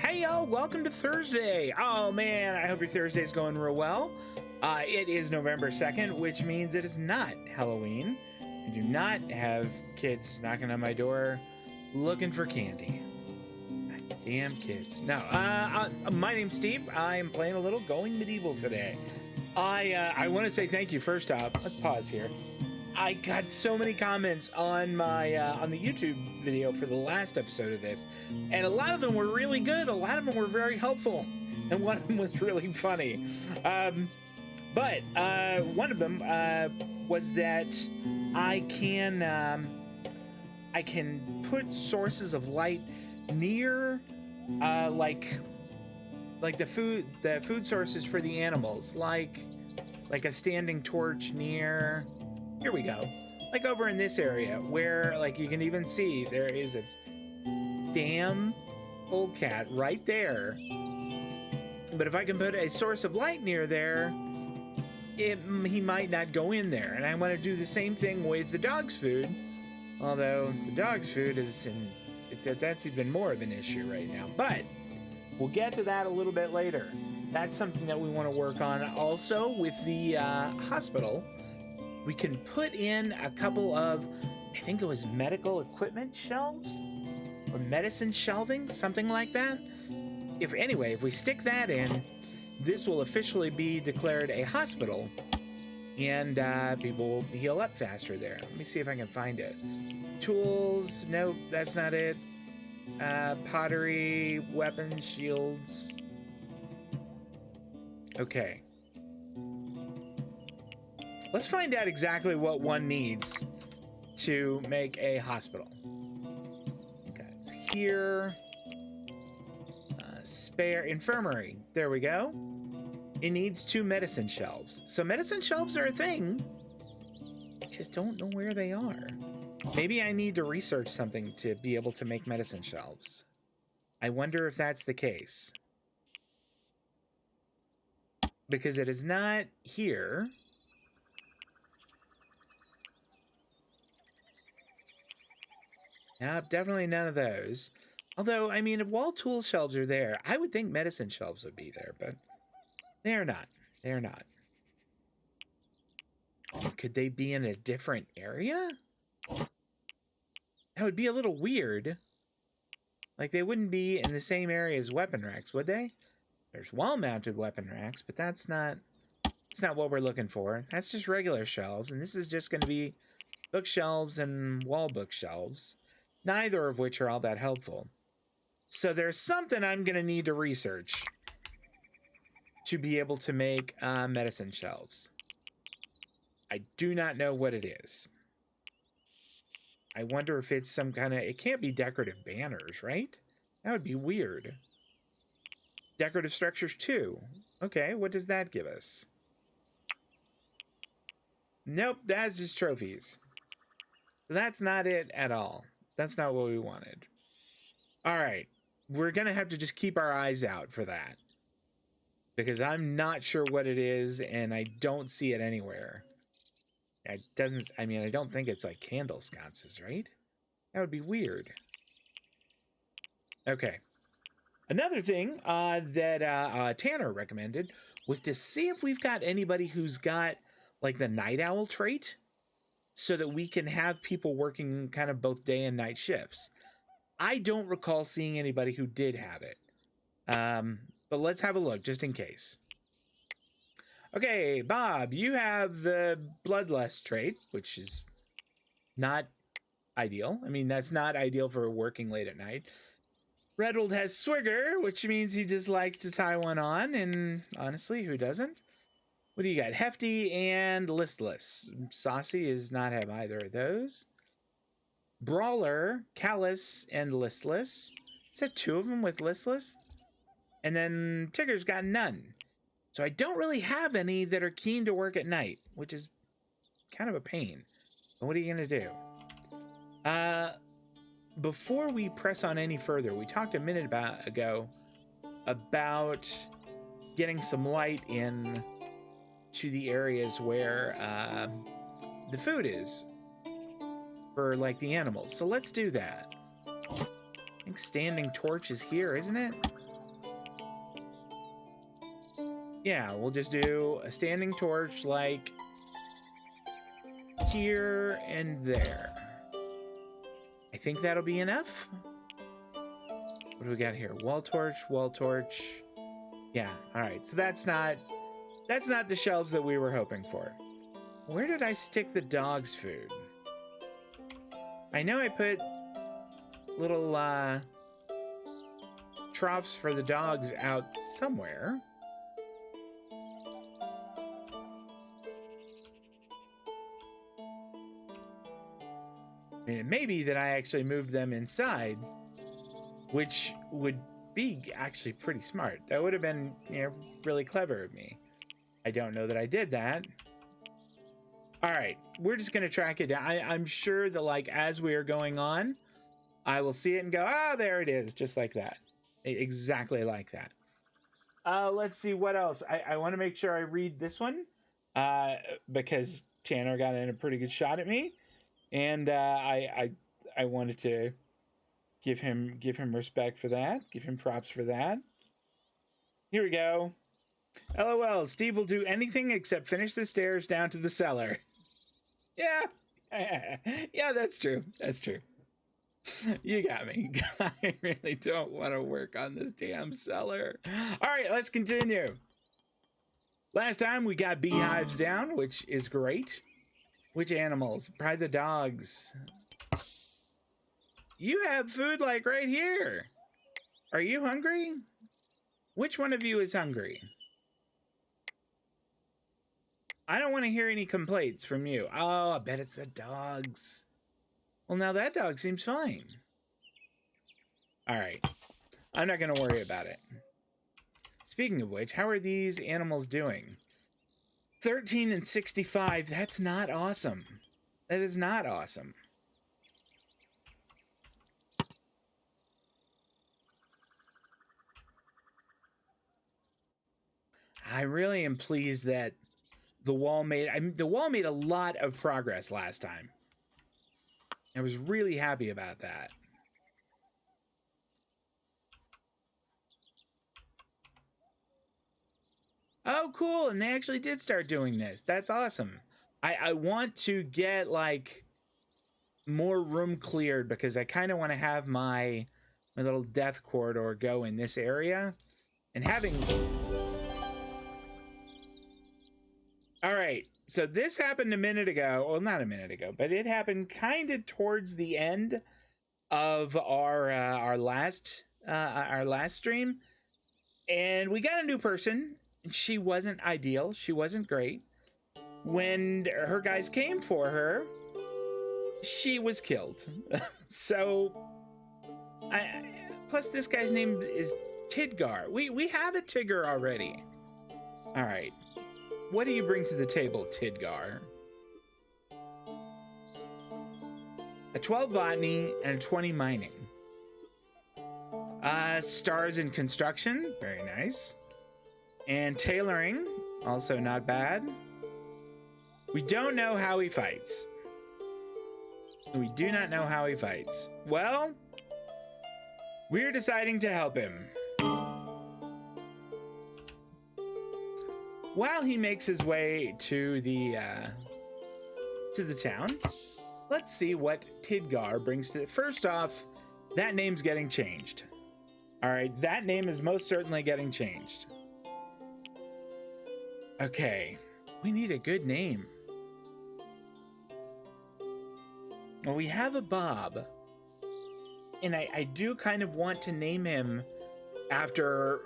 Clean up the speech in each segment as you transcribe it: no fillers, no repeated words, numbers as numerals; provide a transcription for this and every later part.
Hey y'all, welcome to Thursday. Oh man, I hope your Thursday's going real well. It is November 2nd, which means it is not Halloween. I do not have kids knocking on my door looking for candy. Damn kids. No, my name's Steve. I am playing a little Going Medieval today. I want to say thank you first off. Let's pause here. I got so many comments on my on the YouTube video for the last episode of this, and a lot of them were really good. A lot of them were very helpful, and one of them was really funny. But one of them was that I can put sources of light near like the food sources for the animals, like a standing torch near. Here we go. Like over in this area where like you can even see there is a damn polecat right there. But if I can put a source of light near there, he might not go in there. And I want to do the same thing with the dog's food. Although the dog's food is that's even more of an issue right now. But we'll get to that a little bit later. That's something that we want to work on. Also with the hospital, we can put in a couple of, I think it was medical equipment shelves or medicine shelving, something like that. If we stick that in, this will officially be declared a hospital, and people will heal up faster there. Let me see if I can find it. Tools, nope, that's not it. Pottery, weapons, shields. Okay. Let's find out exactly what one needs to make a hospital. Okay, it's here. Spare infirmary. There we go. It needs 2 medicine shelves. So medicine shelves are a thing. I just don't know where they are. Maybe I need to research something to be able to make medicine shelves. I wonder if that's the case. Because it is not here. Nope, definitely none of those. Although, I mean, if wall tool shelves are there, I would think medicine shelves would be there, but they're not. They're not. Could they be in a different area? That would be a little weird. Like, they wouldn't be in the same area as weapon racks, would they? There's wall-mounted weapon racks, but that's not what we're looking for. That's just regular shelves, and this is just going to be bookshelves and wall bookshelves. Neither of which are all that helpful. So there's something I'm going to need to research to be able to make medicine shelves. I do not know what it is. I wonder if it's some kind of... It can't be decorative banners, right? That would be weird. Decorative structures 2. Okay, what does that give us? Nope, that's just trophies. That's not it at all. That's not what we wanted. All right. We're going to have to just keep our eyes out for that. Because I'm not sure what it is, and I don't see it anywhere. It doesn't... I mean, I don't think it's like candle sconces, right? That would be weird. Okay. Another thing that Tanner recommended was to see if we've got anybody who's got, like, the night owl trait, so that we can have people working kind of both day and night shifts. I don't recall seeing anybody who did have it. But let's have a look, just in case. Okay, Bob, you have the bloodlust trait, which is not ideal. I mean, that's not ideal for working late at night. Redwold has Swigger, which means he just likes to tie one on, and honestly, who doesn't? What do you got? Hefty and Listless. Saucy does not have either of those. Brawler, Callous, and Listless. Is that 2 of them with Listless? And then Tigger's got none. So I don't really have any that are keen to work at night, which is kind of a pain. But what are you going to do? Before we press on any further, we talked a minute ago about getting some light in to the areas where the food is for like the animals. So let's do that. I think standing torch is here, isn't it? Yeah, we'll just do a standing torch like here and there. I think that'll be enough. What do we got here? Wall torch, wall torch. Yeah, all right. So that's not the shelves that we were hoping for. Where did I stick the dog's food? I know I put little troughs for the dogs out somewhere. I mean, it may be that I actually moved them inside, which would be actually pretty smart. That would have been, you know, really clever of me. I don't know that I did that. All right, we're just gonna track it down. I'm sure that, like, as we are going on, I will see it and go, ah, there it is, just like that. Exactly like that. Let's see what else. I want to make sure I read this one because Tanner got in a pretty good shot at me, and I wanted to give him respect for that, give him props for that. Here we go. LOL, Steve will do anything except finish the stairs down to the cellar. Yeah. Yeah, that's true. That's true. You got me. I really don't want to work on this damn cellar. All right, let's continue. Last time we got beehives down, which is great. Which animals? Probably the dogs. You have food like right here. Are you hungry? Which one of you is hungry? I don't want to hear any complaints from you. Oh, I bet it's the dogs. Well, now that dog seems fine. All right. I'm not going to worry about it. Speaking of which, how are these animals doing? 13 and 65. That's not awesome. That is not awesome. I really am pleased that the wall made a lot of progress last time. I was really happy about that. Oh, cool. And they actually did start doing this. That's awesome. I want to get, like, more room cleared because I kind of want to have my little death corridor go in this area. And having... All right. So this happened a minute ago. Well, not a minute ago, but it happened kind of towards the end of our last stream, and we got a new person. She wasn't ideal. She wasn't great. When her guys came for her, she was killed. So, plus this guy's name is Tidgar. We have a Tigger already. All right. What do you bring to the table, Tidgar? A 12 botany and a 20 mining. Stars in construction, very nice. And tailoring, also not bad. We don't know how he fights. We do not know how he fights. Well, we're deciding to help him. While he makes his way to the town, let's see what Tidgar brings to it. First off, that name's getting changed. All right, that name is most certainly getting changed. Okay, we need a good name. Well, we have a Bob, and I do kind of want to name him after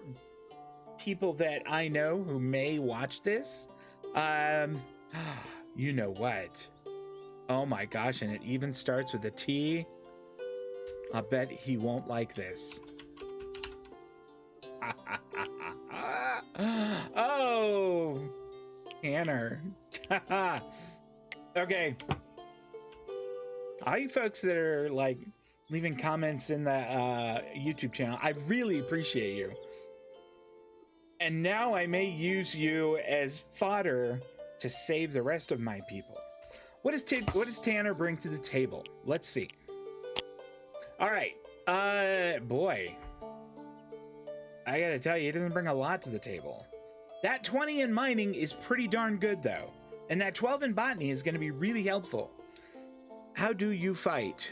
people that I know who may watch this. You know what? Oh my gosh, and it even starts with a T. I bet he won't like this. Oh, Tanner. Okay. All you folks that are, like, leaving comments in the YouTube channel, I really appreciate you. And now I may use you as fodder to save the rest of my people. What does Tanner bring to the table? Let's see. All right. Boy. I gotta tell you, he doesn't bring a lot to the table. That 20 in mining is pretty darn good, though. And that 12 in botany is going to be really helpful. How do you fight?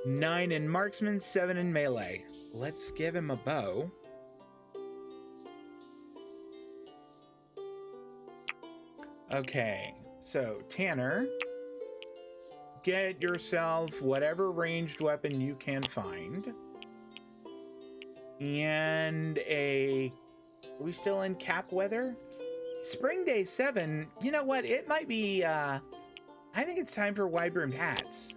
9 in marksman, 7 in melee. Let's give him a bow. Okay, so Tanner, get yourself whatever ranged weapon you can find. And are we still in cap weather? Spring day 7, you know what? It might be, I think it's time for wide-brimmed hats.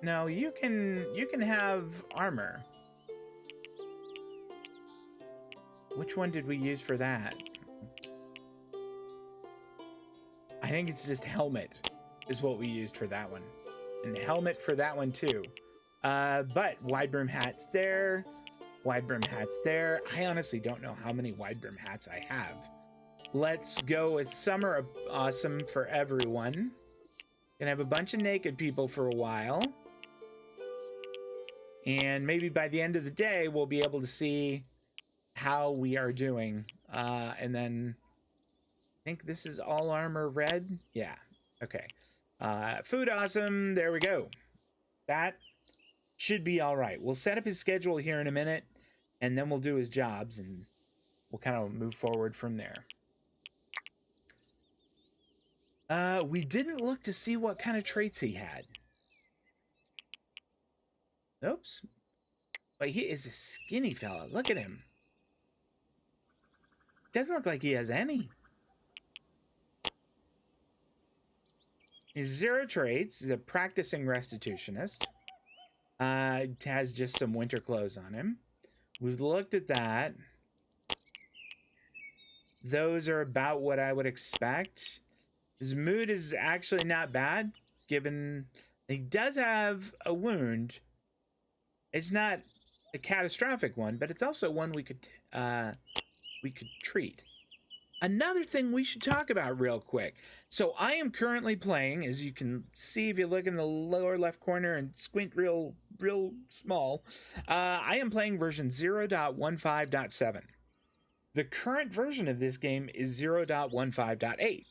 No, you can have armor. Which one did we use for that? I think it's just helmet is what we used for that one. And helmet for that one too. But wide brim hats there. Wide brim hats there. I honestly don't know how many wide brim hats I have. Let's go with summer awesome for everyone. Gonna have a bunch of naked people for a while. And maybe by the end of the day, we'll be able to see how we are doing. And then I think this is all armor red. Yeah. Okay. Food awesome. There we go. That should be all right. We'll set up his schedule here in a minute, and then we'll do his jobs, and we'll kind of move forward from there. We didn't look to see what kind of traits he had. Oops. But he is a skinny fella. Look at him. Doesn't look like he has any. He's 0 traits. He's a practicing restitutionist. Has just some winter clothes on him. We've looked at that. Those are about what I would expect. His mood is actually not bad, given he does have a wound. It's not a catastrophic one, but it's also one we could treat. Another thing we should talk about real quick. So I am currently playing, as you can see if you look in the lower left corner and squint real small, I am playing version 0.15.7. The current version of this game is 0.15.8.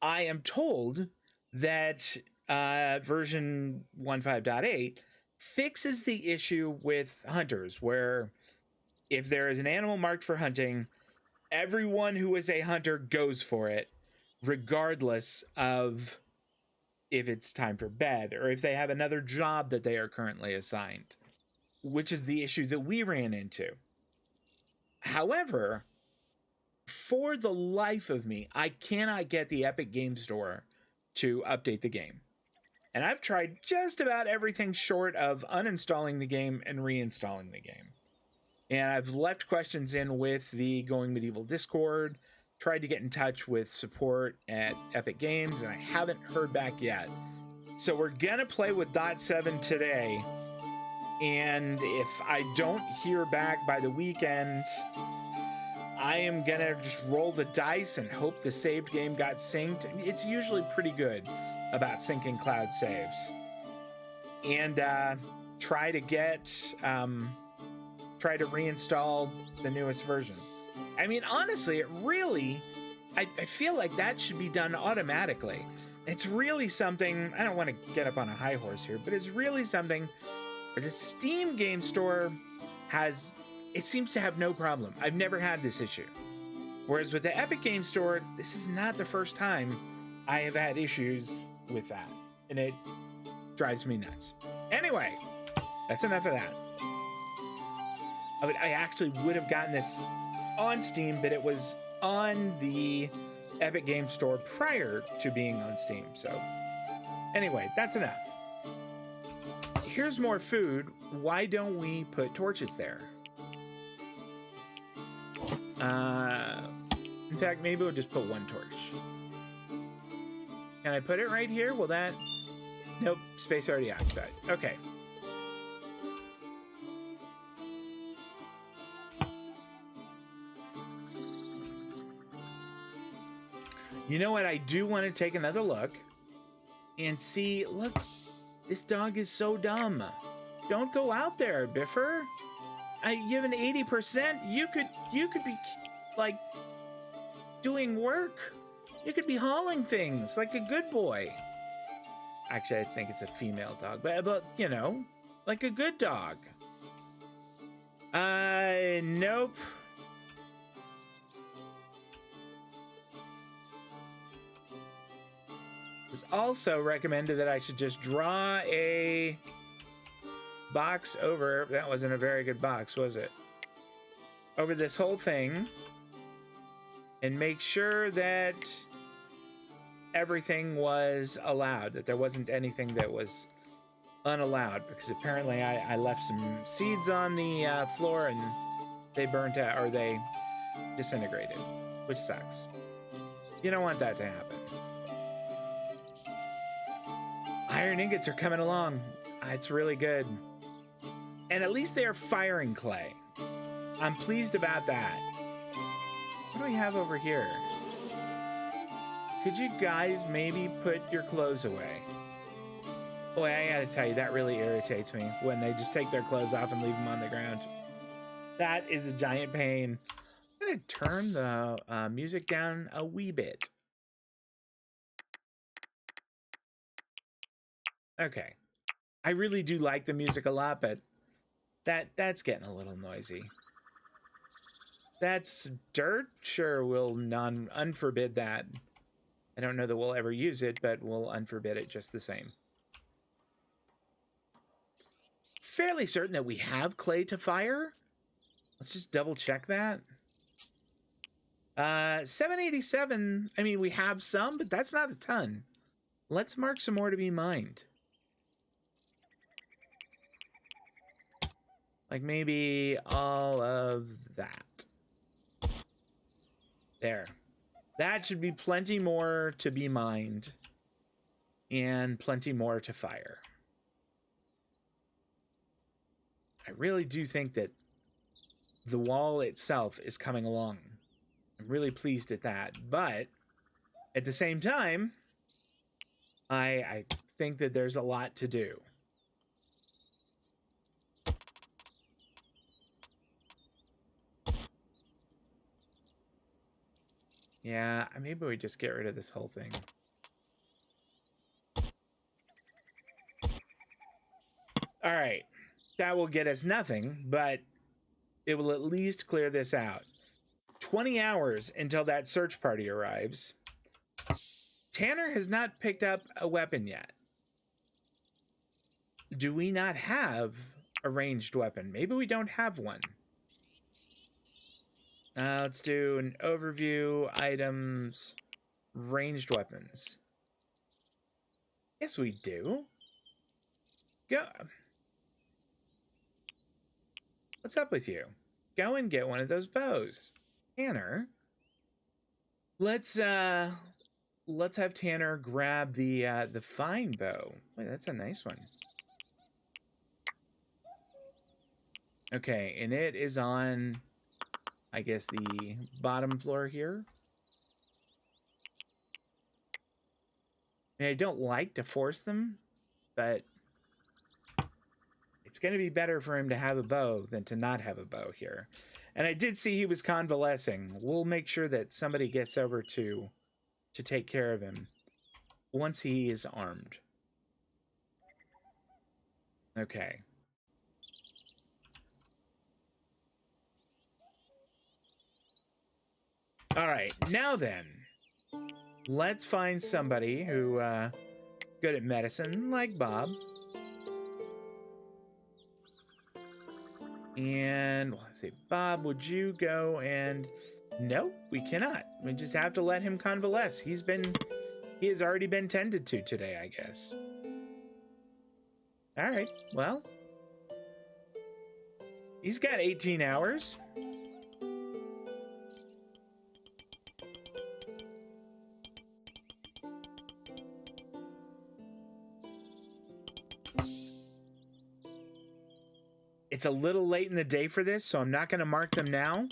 I am told that version 1.5.8 fixes the issue with hunters, where if there is an animal marked for hunting, everyone who is a hunter goes for it, regardless of if it's time for bed or if they have another job that they are currently assigned, which is the issue that we ran into. However, for the life of me, I cannot get the Epic Game Store to update the game. And I've tried just about everything short of uninstalling the game and reinstalling the game. And I've left questions in with the Going Medieval Discord, tried to get in touch with support at Epic Games, and I haven't heard back yet. So we're gonna play with .7 today, and if I don't hear back by the weekend, I am gonna just roll the dice and hope the saved game got synced. It's usually pretty good about syncing cloud saves. And try to reinstall the newest version. I mean, honestly, I feel like that should be done automatically. It's really something, I don't want to get up on a high horse here, but it's really something where the Steam Game Store it seems to have no problem. I've never had this issue. Whereas with the Epic Game Store, this is not the first time I have had issues with that. And it drives me nuts. Anyway, that's enough of that. I actually would have gotten this on Steam, but it was on the Epic Game Store prior to being on Steam. So anyway, that's enough. Here's more food. Why don't we put torches there? In fact, maybe we'll just put one torch. Can I put it right here? Will that... Nope, space already occupied. Okay. You know what? I do want to take another look and see. Look, this dog is so dumb. don't go out there, Biffer. You have an 80%. You could be like doing work. You could be hauling things like a good boy. Actually, I think it's a female dog, but you know, like a good dog. Nope. It was also recommended that I should just draw a box over. That wasn't a very good box, was it? Over this whole thing and make sure that everything was allowed, that there wasn't anything that was unallowed, because apparently I left some seeds on the floor and they burnt out, or they disintegrated, which sucks. You don't want that to happen. Iron ingots are coming along. It's really good. And at least they are firing clay. I'm pleased about that. What do we have over here? Could you guys maybe put your clothes away? Boy, I gotta tell you, that really irritates me when they just take their clothes off and leave them on the ground. That is a giant pain. I'm gonna turn the music down a wee bit. Okay. I really do like the music a lot, but that's getting a little noisy. That's dirt? Sure, we'll unforbid that. I don't know that we'll ever use it, but we'll unforbid it just the same. Fairly certain that we have clay to fire. Let's just double check that. 787, I mean, we have some, but that's not a ton. Let's mark some more to be mined. Like maybe all of that. There. That should be plenty more to be mined. And plenty more to fire. I really do think that the wall itself is coming along. I'm really pleased at that. But at the same time, I think that there's a lot to do. Yeah, maybe we just get rid of this whole thing. All right. That will get us nothing, but it will at least clear this out. 20 hours until that search party arrives. Tanner has not picked up a weapon yet. Do we not have a ranged weapon? Maybe we don't have one. Let's do an overview, items, ranged weapons. Yes, we do. Go. What's up with you? Go and get one of those bows. Tanner. Let's have Tanner grab the fine bow. Wait, that's a nice one. Okay, and it is on, I guess, the bottom floor here. And I don't like to force them, but it's going to be better for him to have a bow than to not have a bow here. And I did see he was convalescing. We'll make sure that somebody gets over to take care of him once he is armed. Okay. All right, now then, let's find somebody who good at medicine, like Bob. And let's see, Bob, would you go and... No, we cannot. We just have to let him convalesce. He has already been tended to today, I guess. All right, well, he's got 18 hours. It's a little late in the day for this, so I'm not going to mark them now.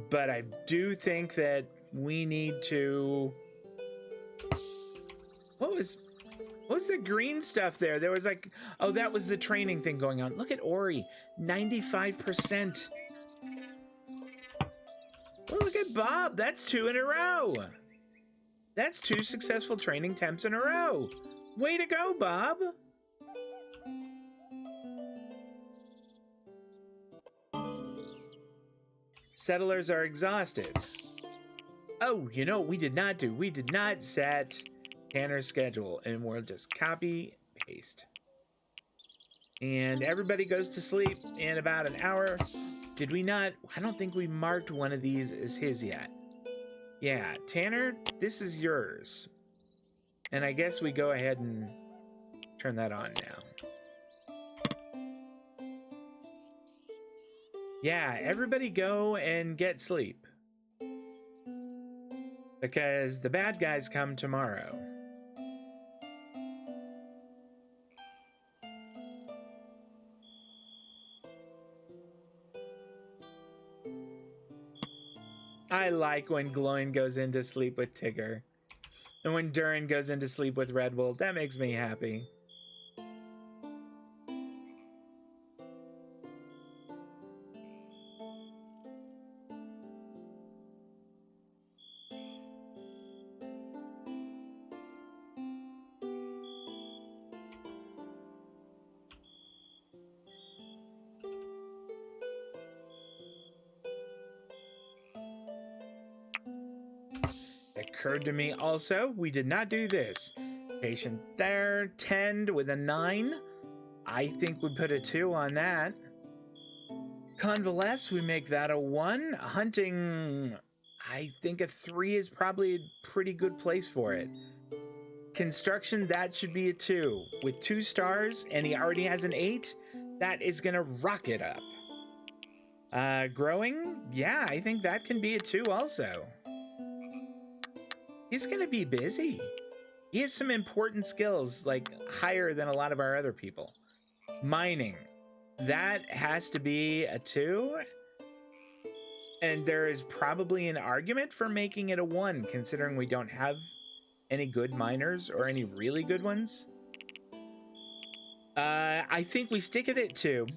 But I do think that we need to... What was... What was the green stuff there? There was like, oh, that was the training thing going on. Look at Ori, 95%. Oh, look at Bob. That's 2 in a row. That's 2 successful training temps in a row. Way to go, Bob. Settlers are exhausted. Oh, you know what we did not do? We did not set Tanner's schedule, and we'll just copy, paste. And everybody goes to sleep in about an hour. Did we not? I don't think we marked one of these as his yet. Yeah, Tanner, this is yours. And I guess we go ahead and turn that on now. Yeah, everybody go and get sleep. Because the bad guys come tomorrow. I like when Gloin goes into sleep with Tigger. And when Durin goes into sleep with Red Bull. That makes me happy. Occurred to me also, we did not do this. Patient there, tend with a 9. I think we put a 2 on that. Convalesce, we make that a 1. Hunting, I think a 3 is probably a pretty good place for it. Construction, that should be a 2. With 2 stars, and he already has an 8, that is gonna rock it up. Growing, yeah, I think that can be a 2 also. He's gonna be busy. He has some important skills, like higher than a lot of our other people. Mining, that has to be a 2. And there is probably an argument for making it a 1, considering we don't have any good miners or any really good ones. I think we stick it at 2.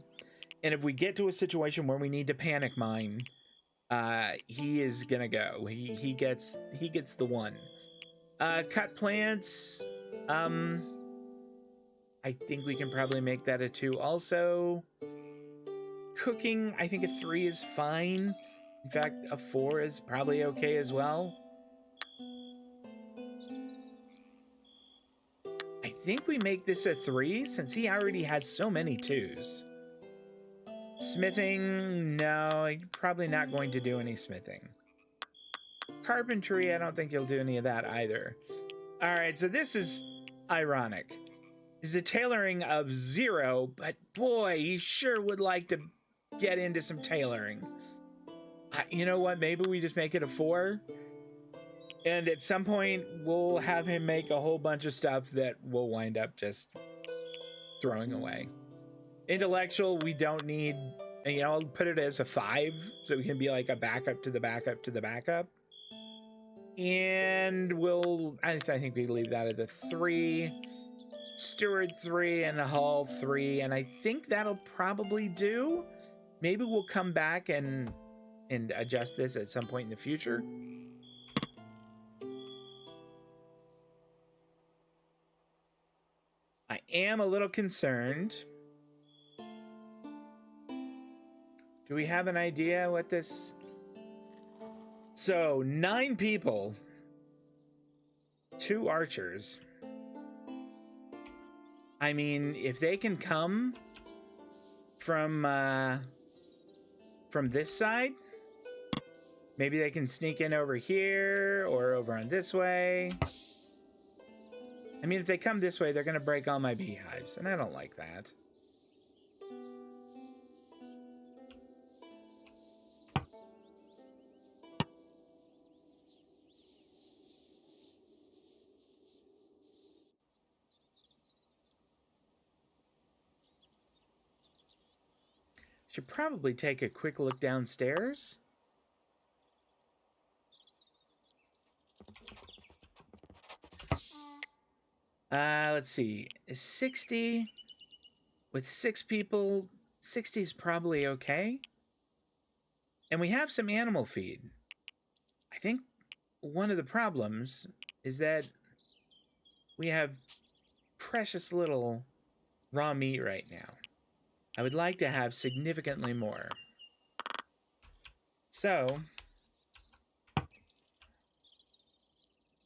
And if we get to a situation where we need to panic mine, he is gonna go. He gets the 1. Cut plants. I think we can probably make that a 2 also. Cooking, I think a 3 is fine. In fact, a 4 is probably okay as well. I think we make this a 3 since he already has so many 2s. Smithing, no, I'm probably not going to do any smithing. Carpentry, I don't think you'll do any of that either. All right, so this is ironic. He's a tailoring of 0, but boy, he sure would like to get into some tailoring. You know what? Maybe we just make it a 4. And at some point, we'll have him make a whole bunch of stuff that we'll wind up just throwing away. Intellectual, we don't need, you know, I'll put it as a 5, so we can be like a backup to the backup to the backup. And I think we leave that at a 3. Steward 3 and a Hull 3, and I think that'll probably do. Maybe we'll come back and adjust this at some point in the future. I am a little concerned. Do we have an idea what this... So, 9 people, 2 archers. I mean, if they can come from this side, maybe they can sneak in over here or over on this way. I mean, if they come this way, they're going to break all my beehives, and I don't like that. Should probably take a quick look downstairs. Let's see. Is 60 with 6 people? 60 is probably okay. And we have some animal feed. I think one of the problems is that we have precious little raw meat right now. I would like to have significantly more. So,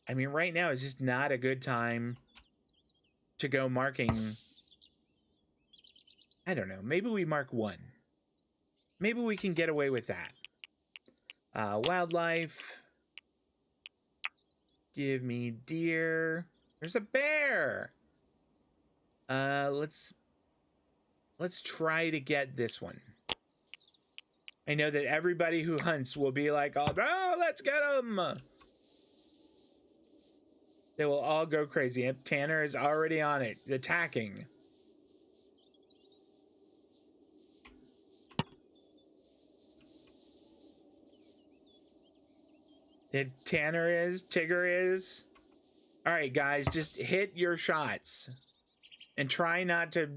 I mean, right now is just not a good time to go marking. I don't know. Maybe we mark 1. Maybe we can get away with that. Wildlife. Give me deer. There's a bear. Let's try to get this one. I know that everybody who hunts will be like, oh, let's get him. They will all go crazy. Tanner is already on it, attacking. Tanner is, Tigger is. All right, guys, just hit your shots and try not to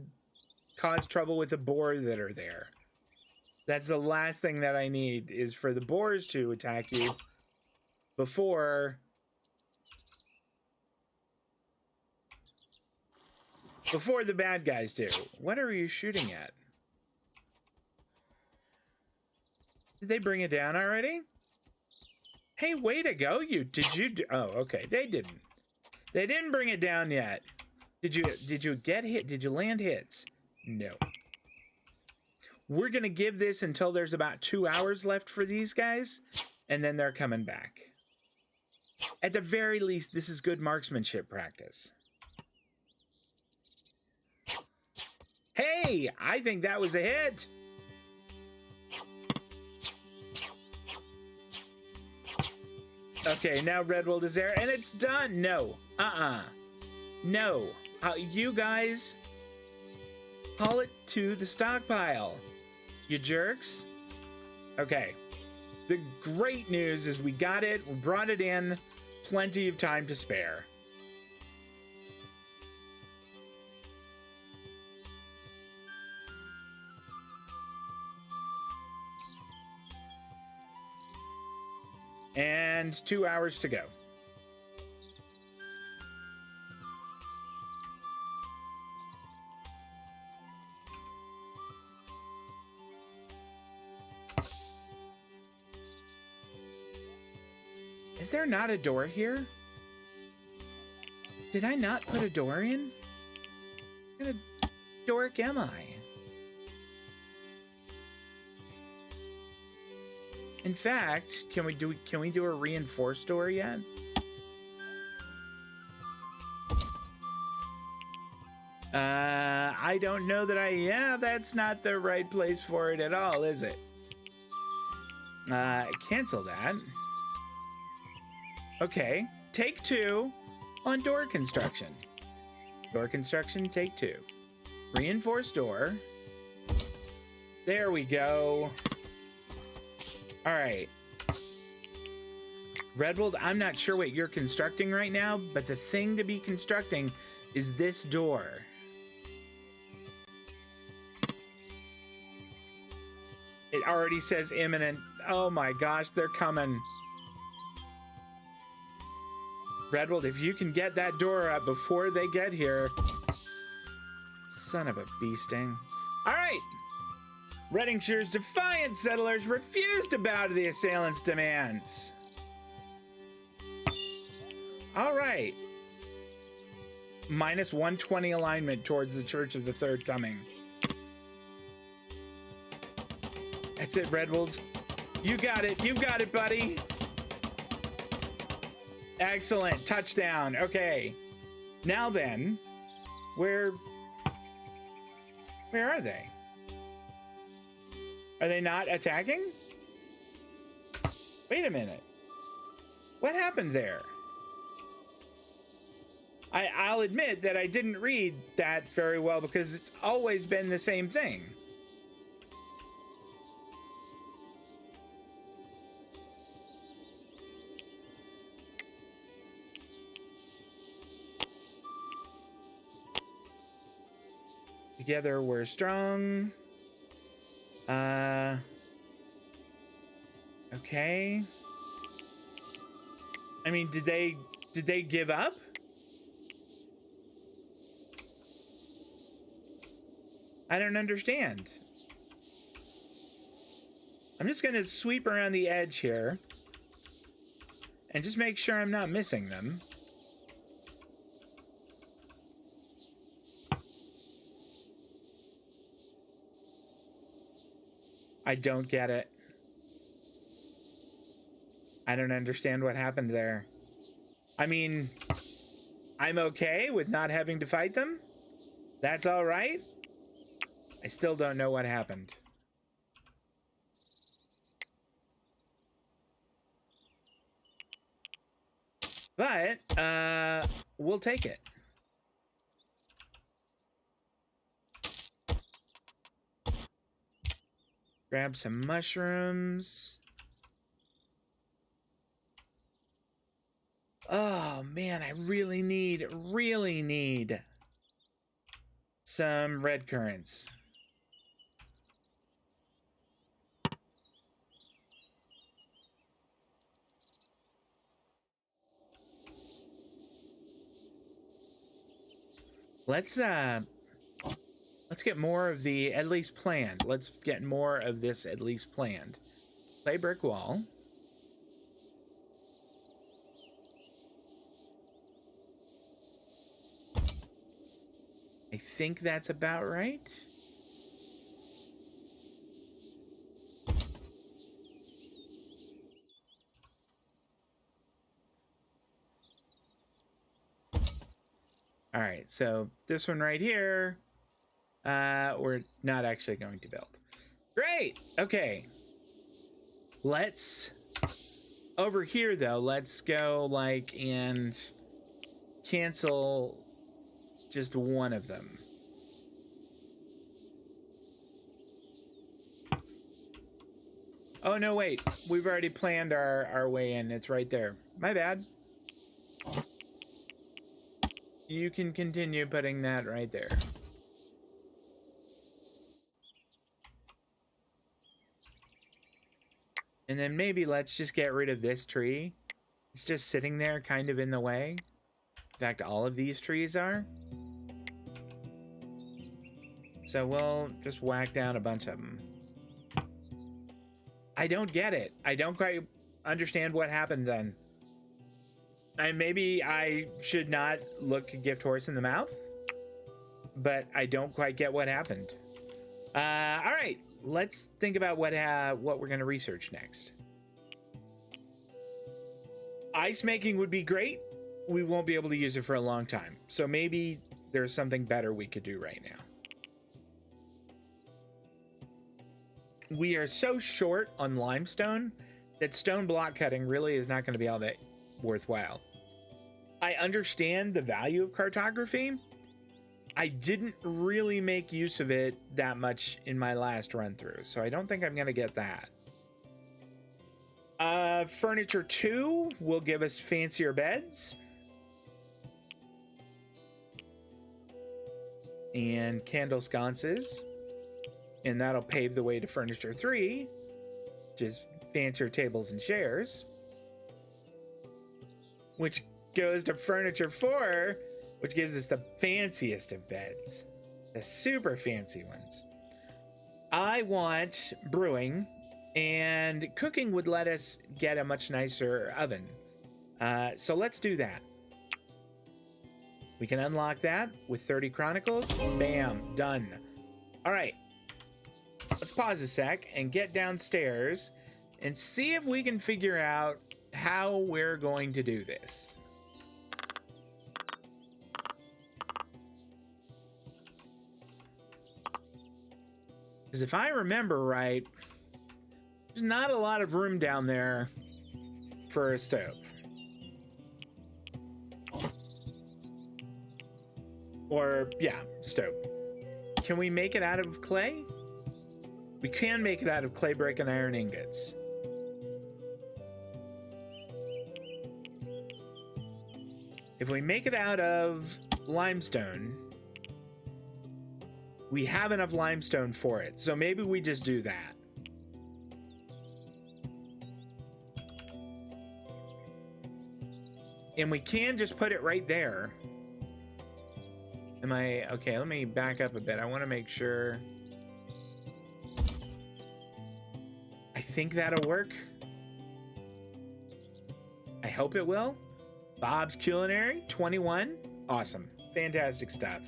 cause trouble with the boar that are there. That's the last thing that I need, is for the boars to attack you before the bad guys do. What are you shooting at? Did they bring it down already? Hey, way to go, you. Did you do, oh, okay. They didn't bring it down yet. Did you get hit? Did you land hits? No. We're gonna give this until there's about 2 hours left for these guys, and then they're coming back. At the very least, this is good marksmanship practice. Hey, I think that was a hit. Okay, now Redwold is there, and it's done. No, no. You guys, haul it to the stockpile, you jerks. Okay, the great news is we got it, we brought it in, plenty of time to spare. And 2 hours to go. Is there not a door here? Did I not put a door in? What kind of dork am I? In fact, can we do a reinforced door yet? I don't know that yeah, that's not the right place for it at all, is it? Cancel that. Okay, take 2 on door construction. Door construction, take 2. Reinforced door. There we go. All right. Redwold, I'm not sure what you're constructing right now, but the thing to be constructing is this door. It already says imminent. Oh my gosh, they're coming. Redwold, if you can get that door up before they get here. Son of a bee sting. All right. Reddingshire's defiant settlers refuse to bow to the assailants' demands. All right. Minus 120 alignment towards the Church of the Third Coming. That's it, Redwold. You got it. You got it, buddy. Excellent. Touchdown. Okay. Now then, where are they? Are they not attacking? Wait a minute. What happened there? I'll admit that I didn't read that very well because it's always been the same thing. Together we're strong. Okay. I mean, did they give up? I don't understand. I'm just gonna sweep around the edge here and just make sure I'm not missing them. I don't get it. I don't understand what happened there. I mean, I'm okay with not having to fight them. That's all right. I still don't know what happened. But, we'll take it. Grab some mushrooms. Oh, man, I really need some red currants. Let's get more of the at least planned. Let's get more of this at least planned. Clay brick wall. I think that's about right. All right, so this one right here, we're not actually going to build. Great. Okay. Let's over here though. Let's go like and cancel just one of them. Oh no, wait. We've already planned our way in. It's right there. My bad. You can continue putting that right there. And then maybe let's just get rid of this tree. It's just sitting there kind of in the way. In fact, all of these trees are. So we'll just whack down a bunch of them. I don't get it. I don't quite understand what happened then. And maybe I should not look a gift horse in the mouth, but I don't quite get what happened. All right, let's think about what we're gonna research next. Ice making would be great. We won't be able to use it for a long time, so maybe there's something better we could do right now. We are so short on limestone that stone block cutting really is not going to be all that worthwhile. I understand the value of cartography. I didn't really make use of it that much in my last run through, so I don't think I'm going to get that. Furniture 2 will give us fancier beds. And candle sconces. And that'll pave the way to furniture 3, which is fancier tables and chairs. Which goes to furniture 4, which gives us the fanciest of beds. The super fancy ones. I want brewing, and cooking would let us get a much nicer oven. So let's do that. We can unlock that with 30 Chronicles. Bam, done. All right. Let's pause a sec and get downstairs and see if we can figure out how we're going to do this. Because if I remember right, there's not a lot of room down there for a stove. Or, yeah, stove. Can we make it out of clay? We can make it out of clay brick and iron ingots. If we make it out of limestone, We have enough limestone for it, so maybe we just do that. And we can just put it right there. Am I okay? Let me back up a bit. I want to make sure. I think that'll work. I hope it will. Bob's Culinary 21. Awesome. Fantastic stuff.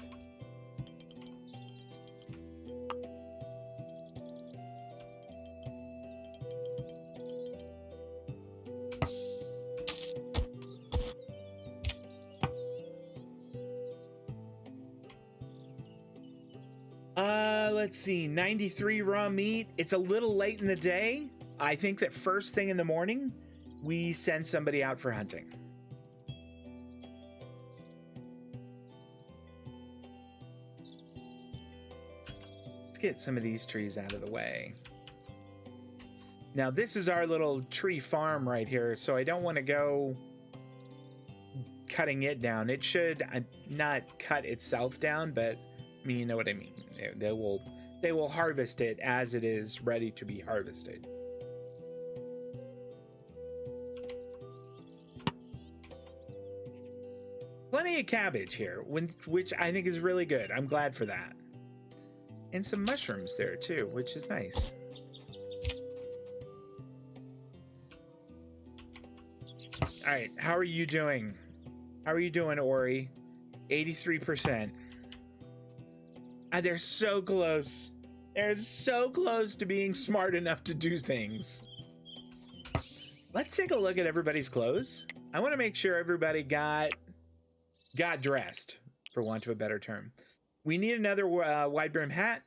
Let's see, 93 raw meat. It's a little late in the day. I think that first thing in the morning, we send somebody out for hunting. Let's get some of these trees out of the way. Now, this is our little tree farm right here, so I don't want to go cutting it down. It should not cut itself down, but I mean, you know what I mean. They will harvest it as it is ready to be harvested. Plenty of cabbage here, which I think is really good. I'm glad for that. And some mushrooms there too, which is nice. All right, how are you doing? How are you doing, Ori? 83%. They're so close. They're so close to being smart enough to do things. Let's take a look at everybody's clothes. I want to make sure everybody got dressed, for want of a better term. We need another wide brim hat.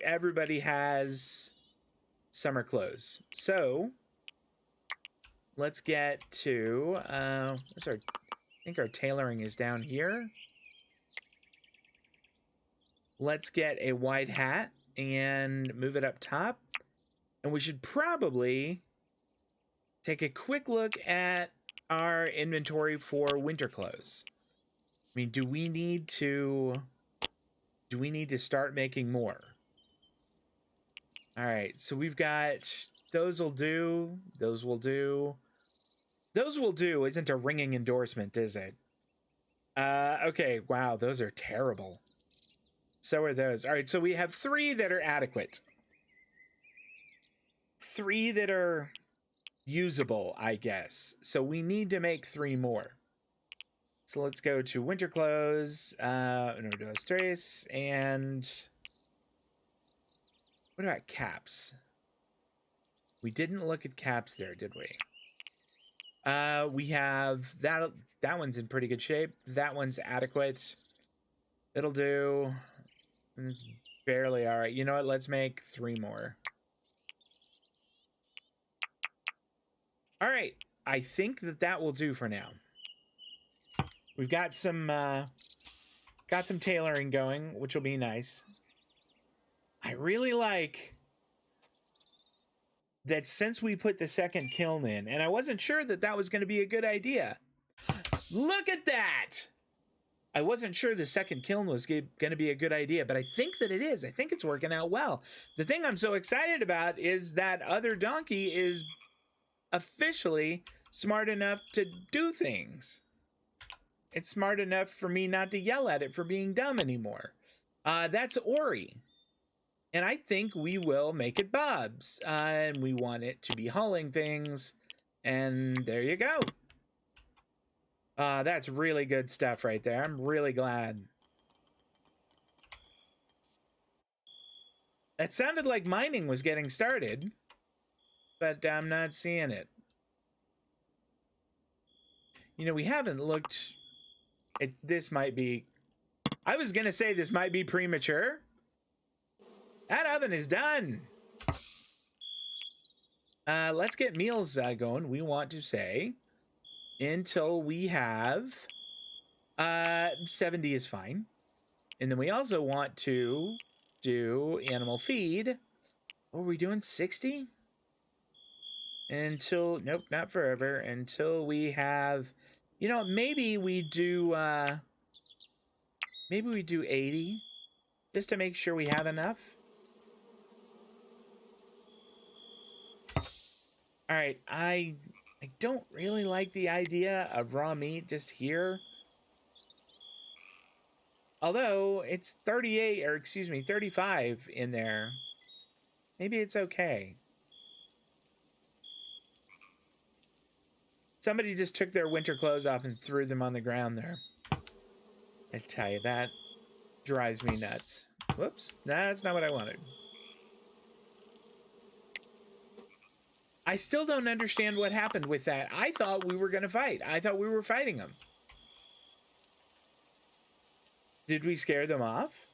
Everybody has summer clothes. So let's get to I think our tailoring is down here. Let's get a wide hat and move it up top. And we should probably take a quick look at our inventory for winter clothes. I mean, do we need to start making more? All right, so we've got those will do. Those will do. Those will do isn't a ringing endorsement, is it? Okay, wow, those are terrible. So are those. All right, so we have 3 that are adequate. 3 that are usable, I guess. So we need to make 3 more. So let's go to winter clothes, no, trace, and what about caps? We didn't look at caps there, did we? We have that one's in pretty good shape. That one's adequate. It'll do. It's barely all right. You know what? Let's make 3 more. All right. I think that will do for now. We've got some tailoring going, which will be nice. I really like that since we put the second kiln in, and I wasn't sure that was going to be a good idea. Look at that! I wasn't sure the second kiln was going to be a good idea, but I think that it is. I think it's working out well. The thing I'm so excited about is that other donkey is officially smart enough to do things. It's smart enough for me not to yell at it for being dumb anymore. That's Ori. And I think we will make it Bob's. And we want it to be hauling things. And there you go. That's really good stuff right there. I'm really glad. That sounded like mining was getting started, but I'm not seeing it. You know, we haven't looked at this. Might be, I was gonna say this might be premature. That oven is done. Let's get meals going. We want to say until we have 70 is fine. And then we also want to do animal feed. What are we doing? 60? Until, nope, not forever. Until we have, you know, maybe we do 80. just to make sure we have enough. All right, I don't really like the idea of raw meat just here. Although it's 38, or excuse me, 35 in there. Maybe it's okay. Somebody just took their winter clothes off and threw them on the ground there. I tell you, that drives me nuts. Whoops, that's not what I wanted. I still don't understand what happened with that. I thought we were going to fight. I thought we were fighting them. Did we scare them off?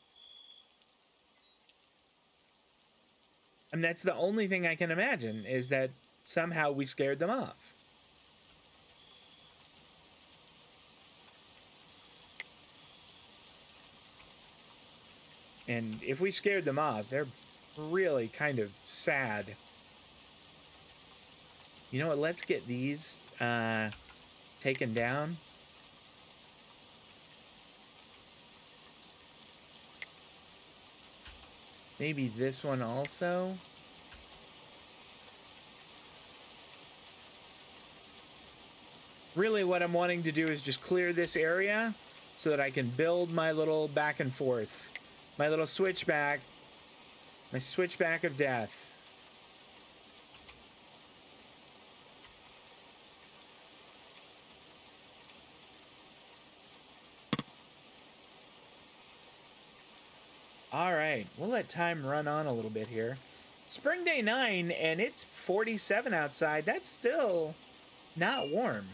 And that's the only thing I can imagine, is that somehow we scared them off. And if we scared them off, they're really kind of sad. You know what? Let's get these taken down. Maybe this one also. Really what I'm wanting to do is just clear this area so that I can build my little back and forth. My little switchback. My switchback of death. All right, we'll let time run on a little bit here. Spring day 9, and it's 47 outside. That's still not warm.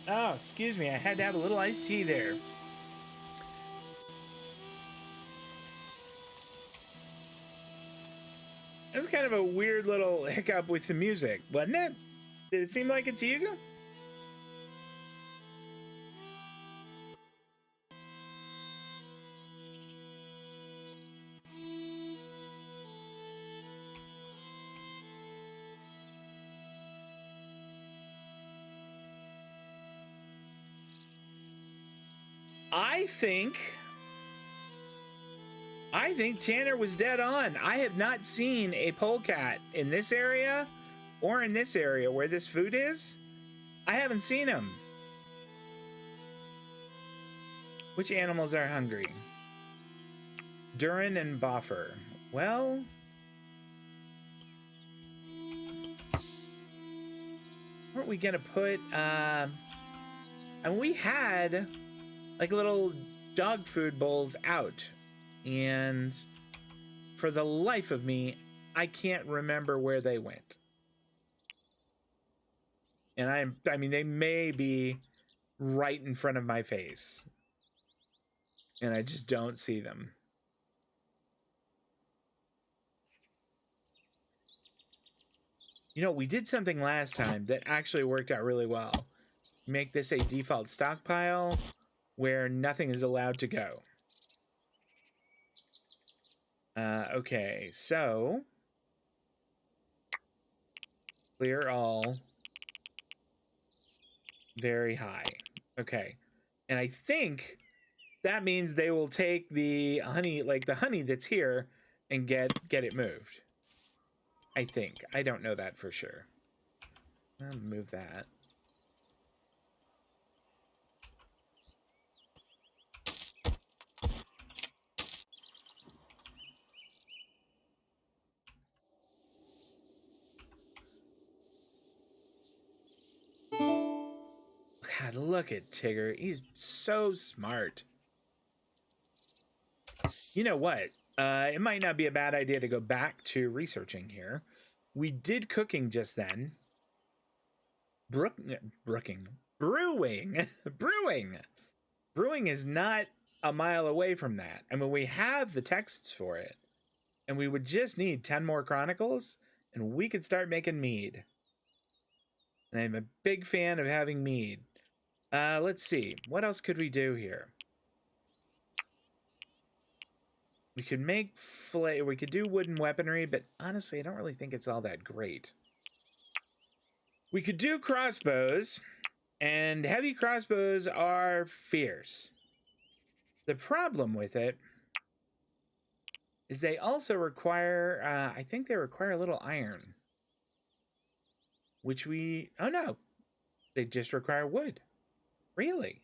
Oh, excuse me, I had to have a little iced tea there. That was kind of a weird little hiccup with the music, wasn't it? Did it seem like it to you? I think Tanner was dead on. I have not seen a polecat in this area or in this area where this food is. I haven't seen them. Which animals are hungry? Durin and Boffer. Well, weren't we gonna put and we had like little dog food bowls out, and for the life of me I can't remember where they went. And I mean they may be right in front of my face and I just don't see them. You know, we did something last time that actually worked out really well. Make this a default stockpile where nothing is allowed to go. Okay, so clear all. Very high. Okay. And I think that means they will take the honey, like the honey that's here, and get it moved. I think. I don't know that for sure. I'll move that. God, look at Tigger. He's so smart. You know what? It might not be a bad idea to go back to researching here. We did cooking just then. Brewing. Brewing is not a mile away from that. I mean, we have the texts for it. And we would just need 10 more chronicles, and we could start making mead. And I'm a big fan of having mead. Let's see. What else could we do here? We could make we could do wooden weaponry, but honestly, I don't really think it's all that great. We could do crossbows, And heavy crossbows are fierce. The problem with it is they also require, I think they require a little iron. Which we, oh no, they just require wood. Really?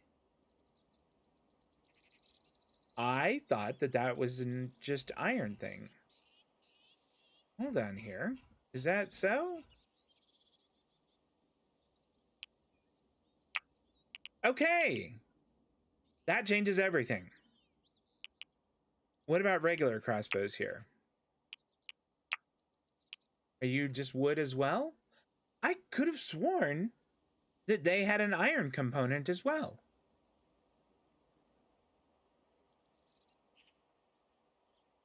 I thought that that was an just iron thing. Hold on here. Is that so? Okay. That changes everything. What about regular crossbows here? Are you just wood as well? I could have sworn that they had an iron component as well.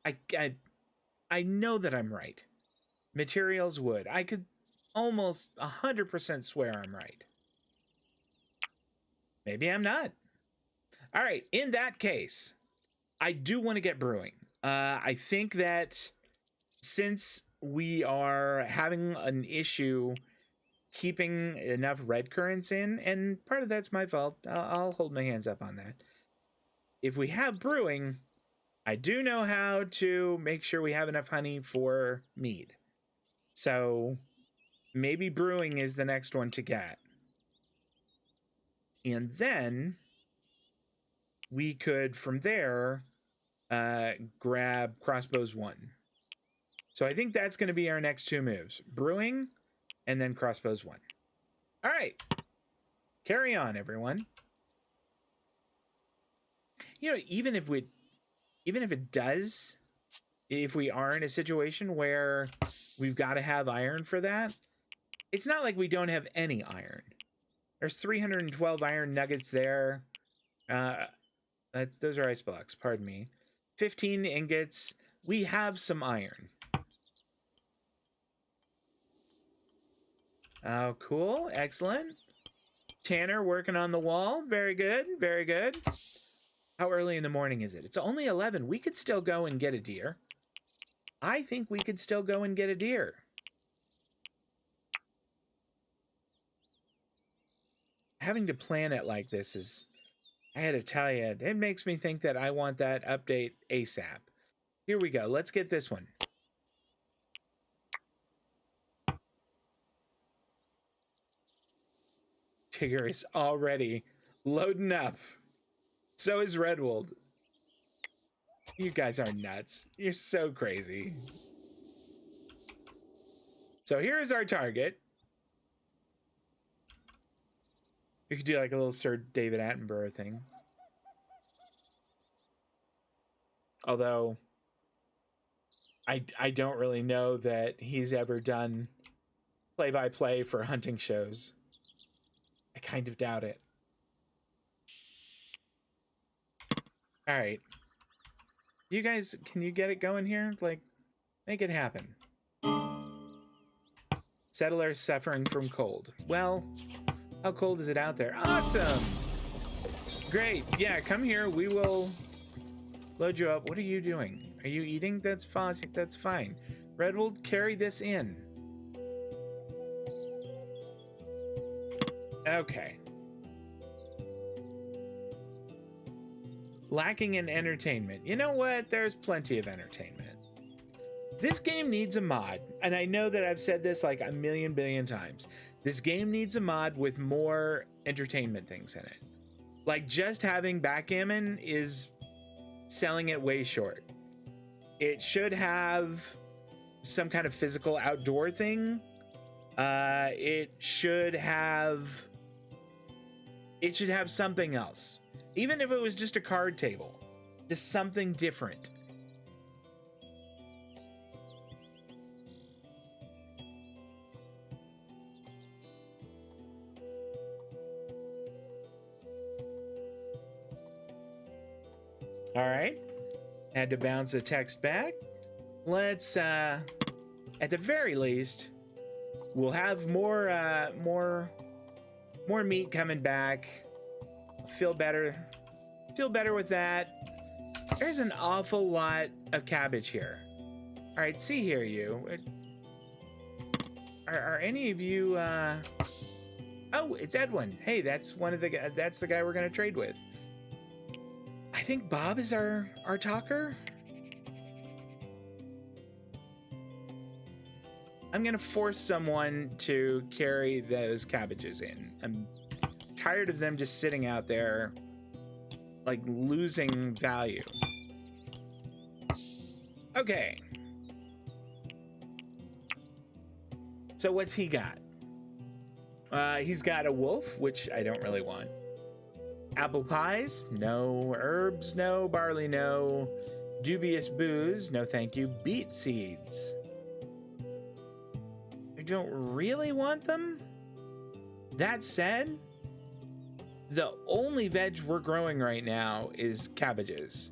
I know that I'm right. Materials wood. I could almost 100% swear I'm right. Maybe I'm not. All right, in that case, I do want to get brewing. I think that since we are having an issue keeping enough red currants in, and part of that's my fault, I'll hold my hands up on that. If we have brewing, I do know how to make sure we have enough honey for mead. So maybe brewing is the next one to get. And then we could, from there, grab crossbows 1. So I think that's going to be our next 2 moves. Brewing, and then crossbows 1. All right. Carry on, everyone. You know, even if it does, if we are in a situation where we've got to have iron for that, it's not like we don't have any iron. There's 312 iron nuggets there. Those are ice blocks, pardon me. 15 ingots. We have some iron. Oh, cool. Excellent. Tanner working on the wall. Very good. Very good. How early in the morning is it? It's only 11. We could still go and get a deer. I think we could still go and get a deer. Having to plan it like this is, I had to tell you, it makes me think that I want that update ASAP. Here we go. Let's get this one. Tigger is already loading up. So is Redwold. You guys are nuts. You're so crazy. So here's our target. You could do like a little Sir David Attenborough thing. Although, I don't really know that he's ever done play-by-play for hunting shows. I kind of doubt it. All right. You guys, can you get it going here? Like, make it happen. Settlers suffering from cold. Well, how cold is it out there? Awesome! Great. Yeah, come here. We will load you up. What are you doing? Are you eating? That's fine. That's fine. Redwold, carry this in. Okay. Lacking in entertainment. You know what? There's plenty of entertainment. This game needs a mod, and I know that I've said this like a million billion times. This game needs a mod with more entertainment things in it. Like, just having backgammon is selling it way short. It should have some kind of physical outdoor thing. It should have something else. Even if it was just a card table. Just something different. All right. Had to bounce the text back. Let's, at the very least, we'll have more meat coming back. Feel better with that. There's an awful lot of cabbage here. All right, see here, you. Are any of you Oh, it's Edwin. Hey, that's that's the guy we're gonna trade with. I think Bob is our talker. I'm gonna force someone to carry those cabbages in. I'm tired of them just sitting out there, like losing value. Okay. So what's he got? He's got a wolf, which I don't really want. Apple pies? No. Herbs? No. Barley? No. Dubious booze? No thank you. Beet seeds? I don't really want them. That said, the only veg we're growing right now is cabbages.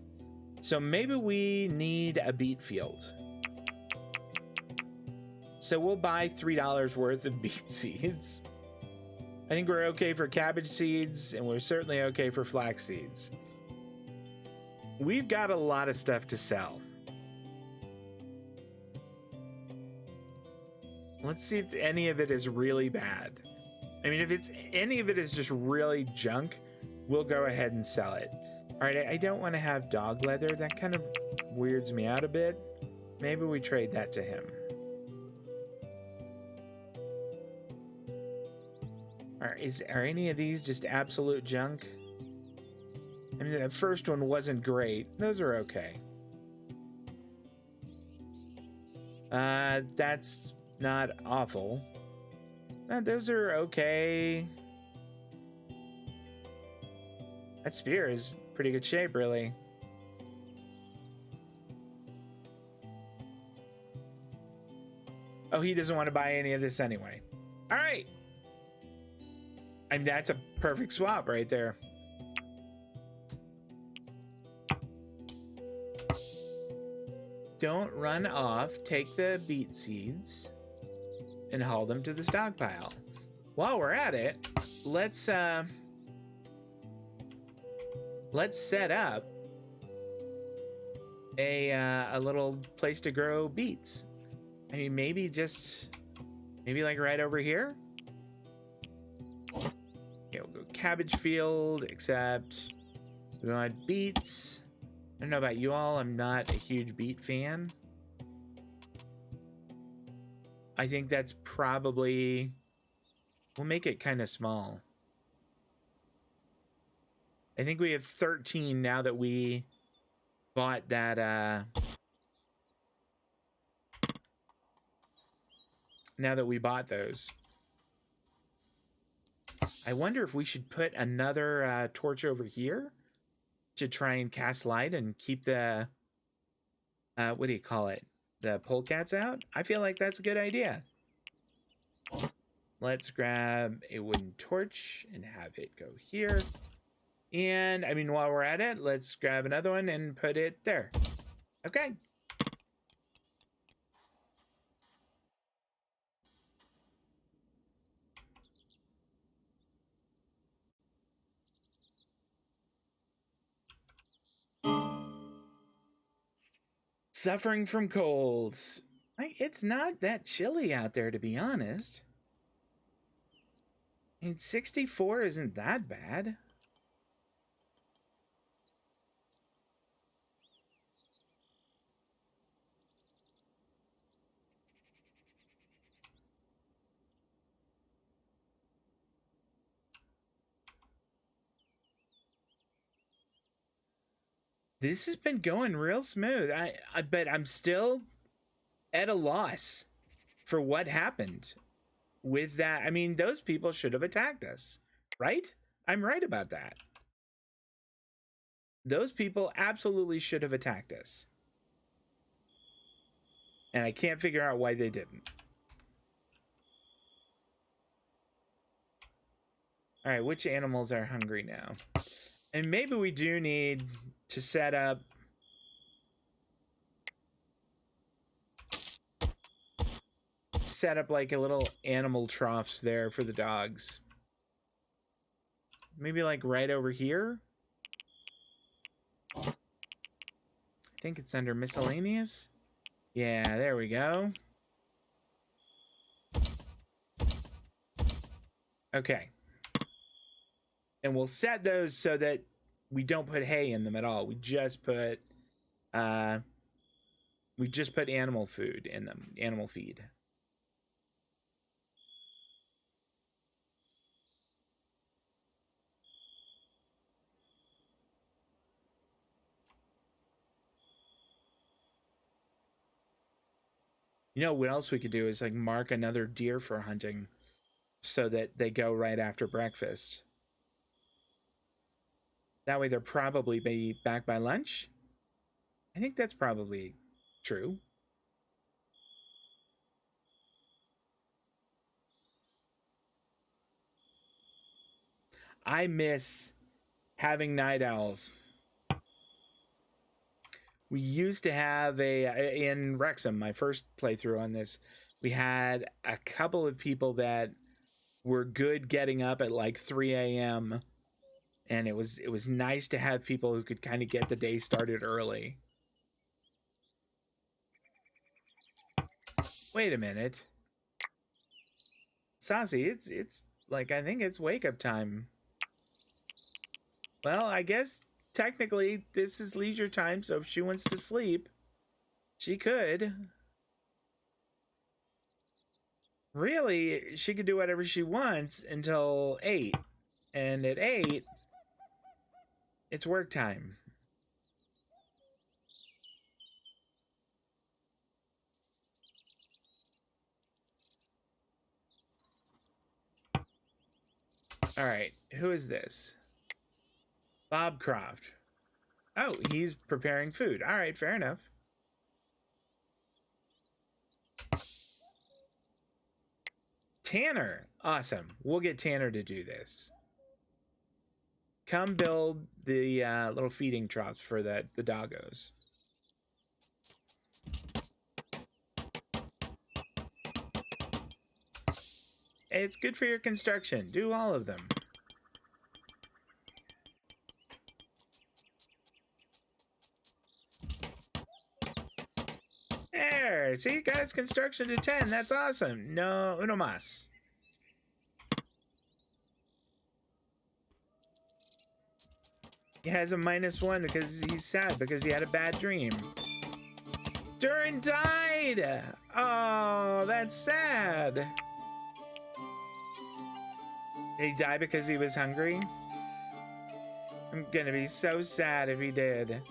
So maybe we need a beet field. So we'll buy $3 worth of beet seeds. I think we're okay for cabbage seeds, and we're certainly okay for flax seeds. We've got a lot of stuff to sell. Let's see if any of it is really bad. I mean, if it's any of it is just really junk, we'll go ahead and sell it. All right, I don't want to have dog leather. That kind of weirds me out a bit. Maybe we trade that to him. Are any of these just absolute junk? I mean, the first one wasn't great. Those are okay. That's not awful. Those are okay. That spear is pretty good shape, really. Oh, he doesn't want to buy any of this anyway. All right. I mean, that's a perfect swap right there. Don't run off. Take the beet seeds and haul them to the stockpile. While we're at it, let's set up a little place to grow beets. I mean, maybe like right over here. Okay, we'll go cabbage field, except we want beets. I don't know about you all, I'm not a huge beet fan. I think that's probably, we'll make it kind of small. I think we have 13 now that we bought that, now that we bought those. I wonder if we should put another torch over here to try and cast light and keep the, what do you call it? The polecats out? I feel like that's a good idea. Let's grab a wooden torch and have it go here. And, I mean, while we're at it, let's grab another one and put it there. Okay. Suffering from colds. It's not that chilly out there, to be honest. I mean, 64 isn't that bad. This has been going real smooth. I bet I'm still at a loss for what happened with that. I mean, those people should have attacked us, right? I'm right about that. Those people absolutely should have attacked us. And I can't figure out why they didn't. All right, which animals are hungry now? And maybe we do need to set up like a little animal troughs there for the dogs. Maybe like right over here. I think it's under miscellaneous. Yeah, there we go. Okay. And we'll set those so that we don't put hay in them at all. We just put animal food in them, animal feed. You know what else we could do is like mark another deer for hunting so that they go right after breakfast. That way they'll probably be back by lunch. I think that's probably true. I miss having night owls. We used to have in Wrexham, my first playthrough on this, we had a couple of people that were good getting up at like 3 a.m. and it was nice to have people who could kind of get the day started early. Wait a minute. Saucy, it's like I think it's wake up time. Well, I guess technically this is leisure time, so if she wants to sleep, she could. Really, she could do whatever she wants until 8. And at 8, it's work time. All right, who is this? Bob Croft. Oh, he's preparing food. All right, fair enough. Tanner. Awesome. We'll get Tanner to do this. Come build the little feeding troughs for the doggos. It's good for your construction. Do all of them. There. See, guys, construction to 10. That's awesome. No, uno más. He has a -1 because he's sad because he had a bad dream. Durin died! Oh, that's sad. Did he die because he was hungry? I'm gonna be so sad if he did.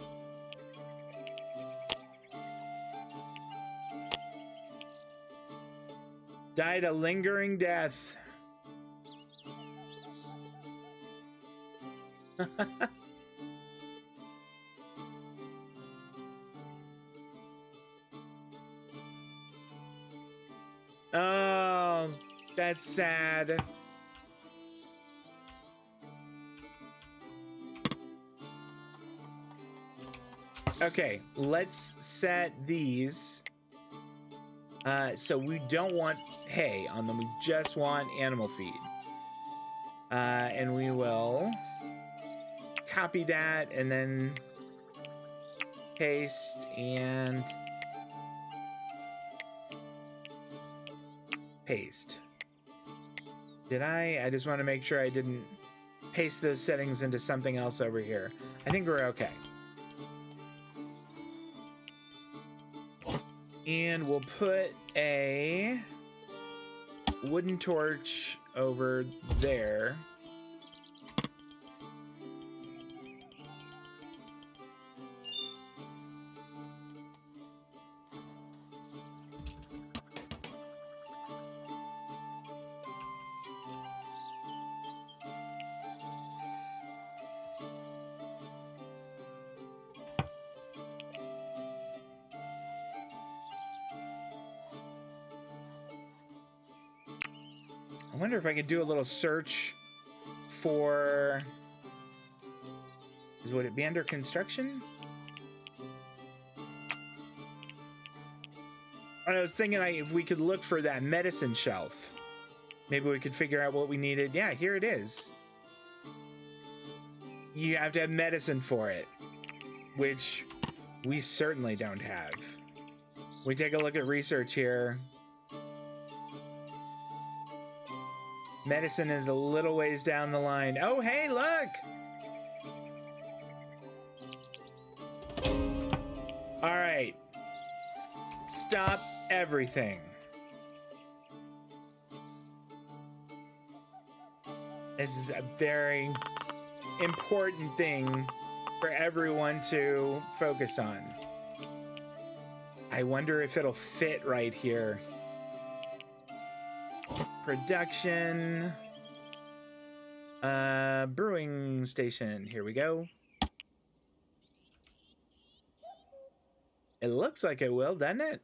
Died a lingering death. Oh, that's sad. Okay, let's set these. So we don't want hay on them. We just want animal feed. And we will copy that and then paste and paste. Did I just want to make sure I didn't paste those settings into something else over here. I think we're okay. And we'll put a wooden torch over there. I wonder if I could do a little search for... Would it be under construction? I was thinking if we could look for that medicine shelf, maybe we could figure out what we needed. Yeah, here it is. You have to have medicine for it, which we certainly don't have. We take a look at research here. Medicine is a little ways down the line. Oh, hey, look! All right. Stop everything. This is a very important thing for everyone to focus on. I wonder if it'll fit right here. Production. Brewing station. Here we go. It looks like it will, doesn't it?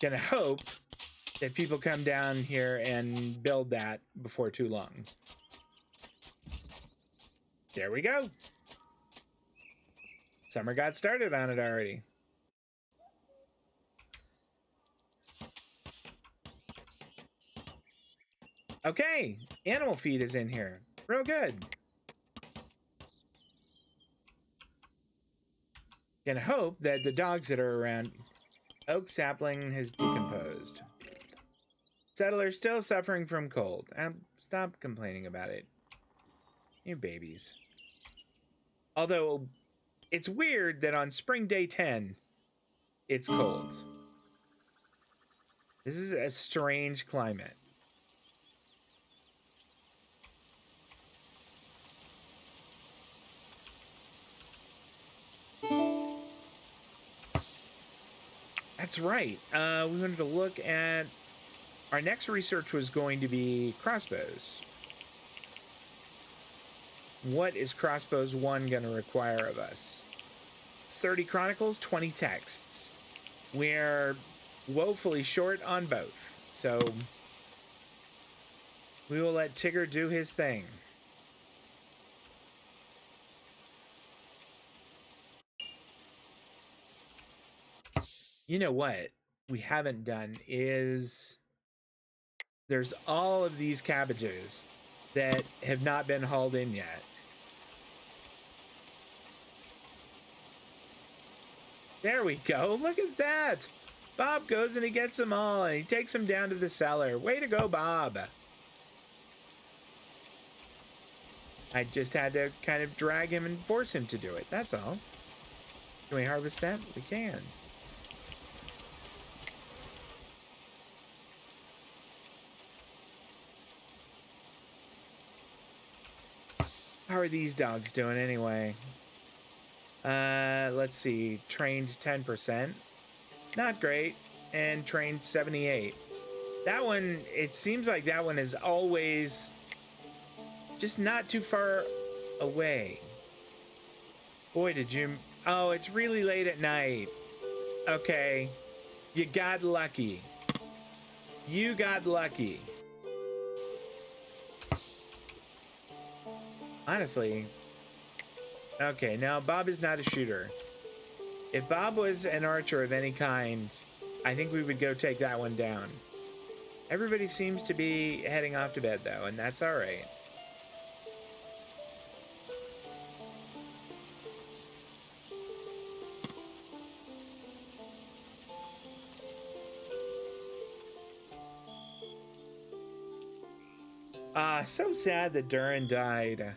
Gonna hope that people come down here and build that before too long. There we go. Summer got started on it already. Okay, animal feed is in here. Real good. Gonna hope that the dogs that are around... Oak sapling has decomposed. Settler still suffering from cold. Stop complaining about it. You babies. Although, it's weird that on spring day 10, it's cold. This is a strange climate. That's right. We wanted to look at... Our next research was going to be crossbows. What is crossbows 1 going to require of us? 30 chronicles, 20 texts. We're woefully short on both. So we will let Tigger do his thing. You know what we haven't done is there's all of these cabbages that have not been hauled in yet. There we go. Look at that. Bob goes and he gets them all and he takes them down to the cellar. Way to go, Bob. I just had to kind of drag him and force him to do it. That's all. Can we harvest that? We can. How are these dogs doing anyway? Let's see. Trained 10%. Not great. And trained 78. That one, it seems like that one is always just not too far away. Boy, did you... Oh, it's really late at night. Okay. You got lucky. You got lucky. Honestly. Okay, now Bob is not a shooter. If Bob was an archer of any kind, I think we would go take that one down. Everybody seems to be heading off to bed, though, and that's all right. So sad that Durin died.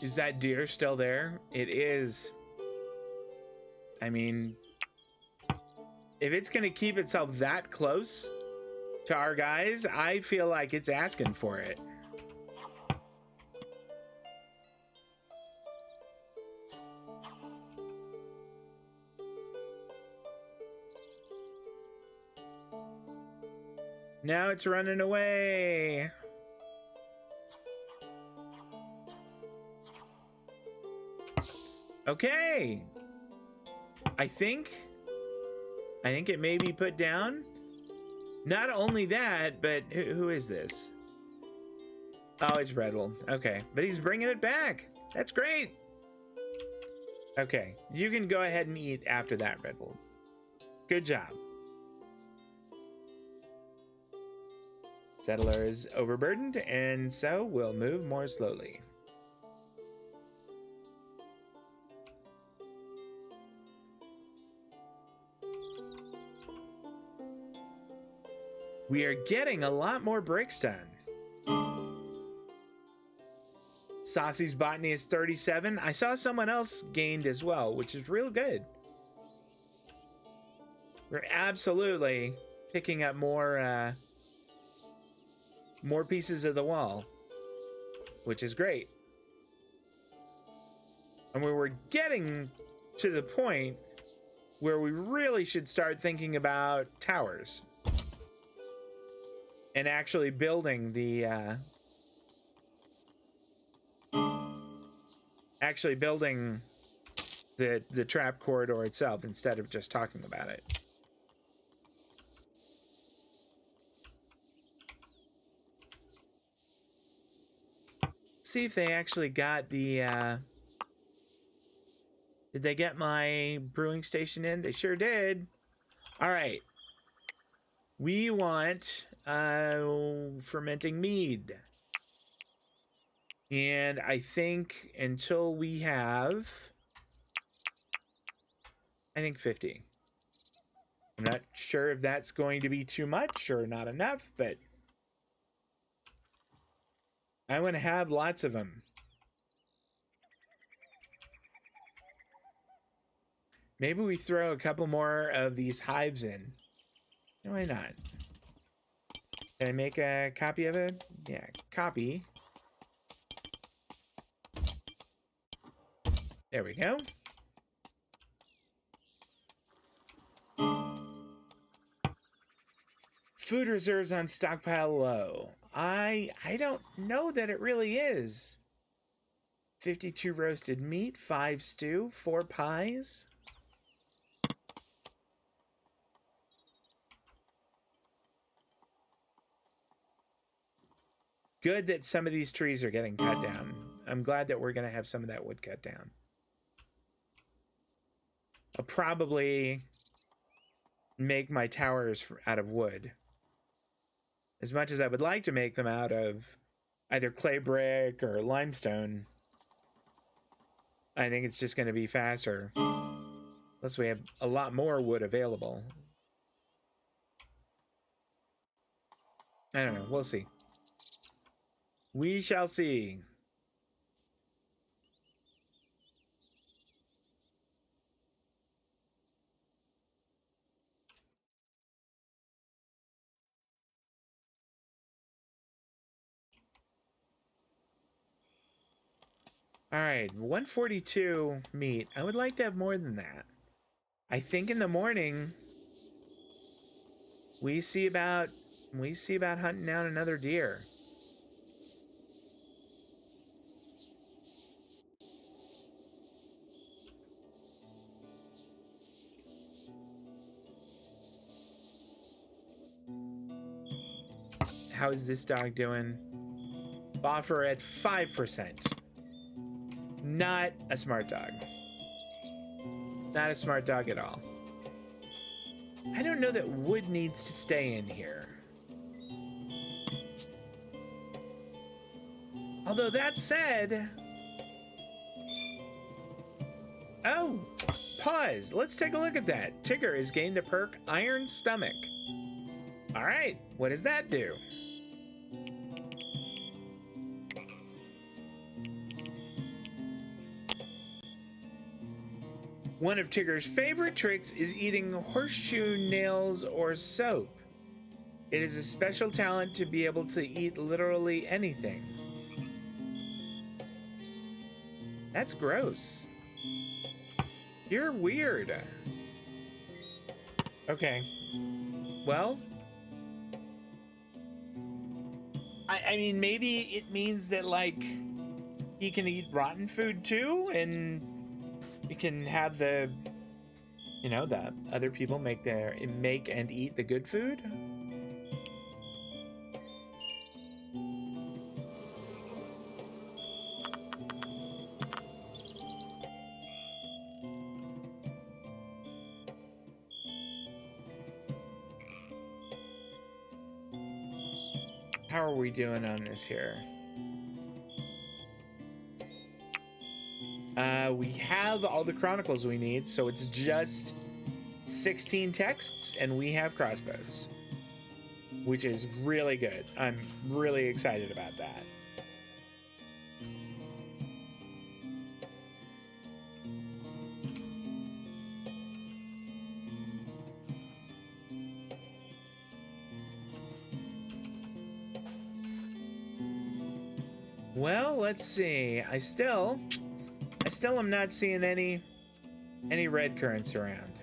Is that deer still there? It is. I mean, if it's gonna keep itself that close to our guys, I feel like it's asking for it. Now it's running away. Okay. I think it may be put down. Not only that, but who is this? Oh, it's Redwood. Okay, but he's bringing it back. That's great. Okay, you can go ahead and eat after that, Redwood. Good job. Settler is overburdened, and so will move more slowly. We are getting a lot more bricks done. Saucy's botany is 37. I saw someone else gained as well, which is real good. We're absolutely picking up more pieces of the wall, which is great. And we were getting to the point where we really should start thinking about towers and actually building the the trap corridor itself instead of just talking about it. See if they actually got the did they get my brewing station in? They sure did. All right. We want fermenting mead. And I think until we have, I think 50. I'm not sure if that's going to be too much or not enough, but I want to have lots of them. Maybe we throw a couple more of these hives in. Why not? Can I make a copy of it? Yeah, copy. There we go. Food reserves on stockpile low. I don't know that it really is. 52 roasted meat, 5 stew, 4 pies. Good that some of these trees are getting cut down. I'm glad that we're going to have some of that wood cut down. I'll probably make my towers out of wood. As much as I would like to make them out of either clay brick or limestone, I think it's just going to be faster. Unless we have a lot more wood available. I don't know. We'll see. We shall see. All right, 142 meat. I would like to have more than that. I think in the morning we see about hunting down another deer. How is this dog doing? Boffer at 5%. Not a smart dog. Not a smart dog at all. I don't know that wood needs to stay in here. Although that said... Oh, pause. Let's take a look at that. Tigger has gained the perk Iron Stomach. All right, what does that do? One of Tigger's favorite tricks is eating horseshoe nails or soap. It is a special talent to be able to eat literally anything. That's gross. You're weird. Okay. Well, I mean, maybe it means that, like, he can eat rotten food too, and he can have the, you know, the other people make and eat the good food. How are we doing on this here? We have all the chronicles we need, so it's just 16 texts, and we have crossbows, which is really good. I'm really excited about that. Well, let's see. I still am not seeing any red currants around.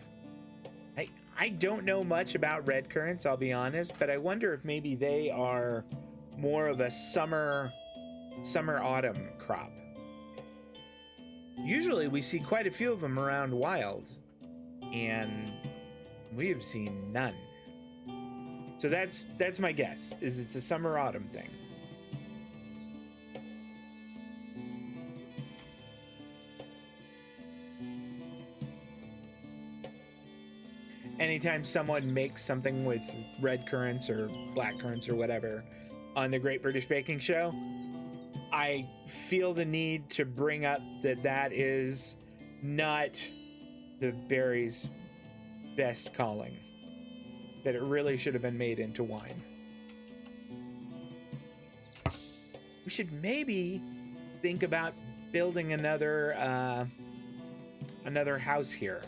I don't know much about red currants, I'll be honest, but I wonder if maybe they are more of a summer autumn crop. Usually we see quite a few of them around wild, and we have seen none. So that's my guess, is it's a summer autumn thing. Anytime someone makes something with red currants or black currants or whatever on the Great British Baking Show, I feel the need to bring up that is not the berry's best calling. That it really should have been made into wine. We should maybe think about building another house here,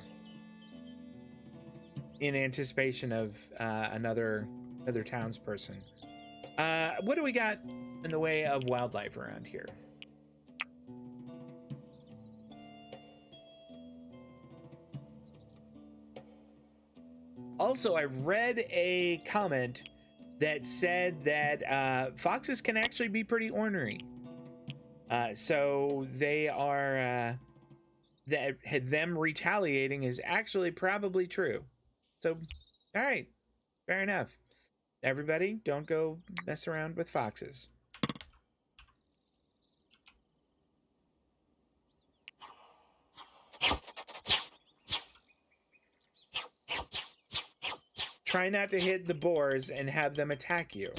in anticipation of another townsperson. What do we got in the way of wildlife around here? Also, I read a comment that said that foxes can actually be pretty ornery. So they are that them retaliating is actually probably true. So, all right, fair enough. Everybody, don't go mess around with foxes. Try not to hit the boars and have them attack you.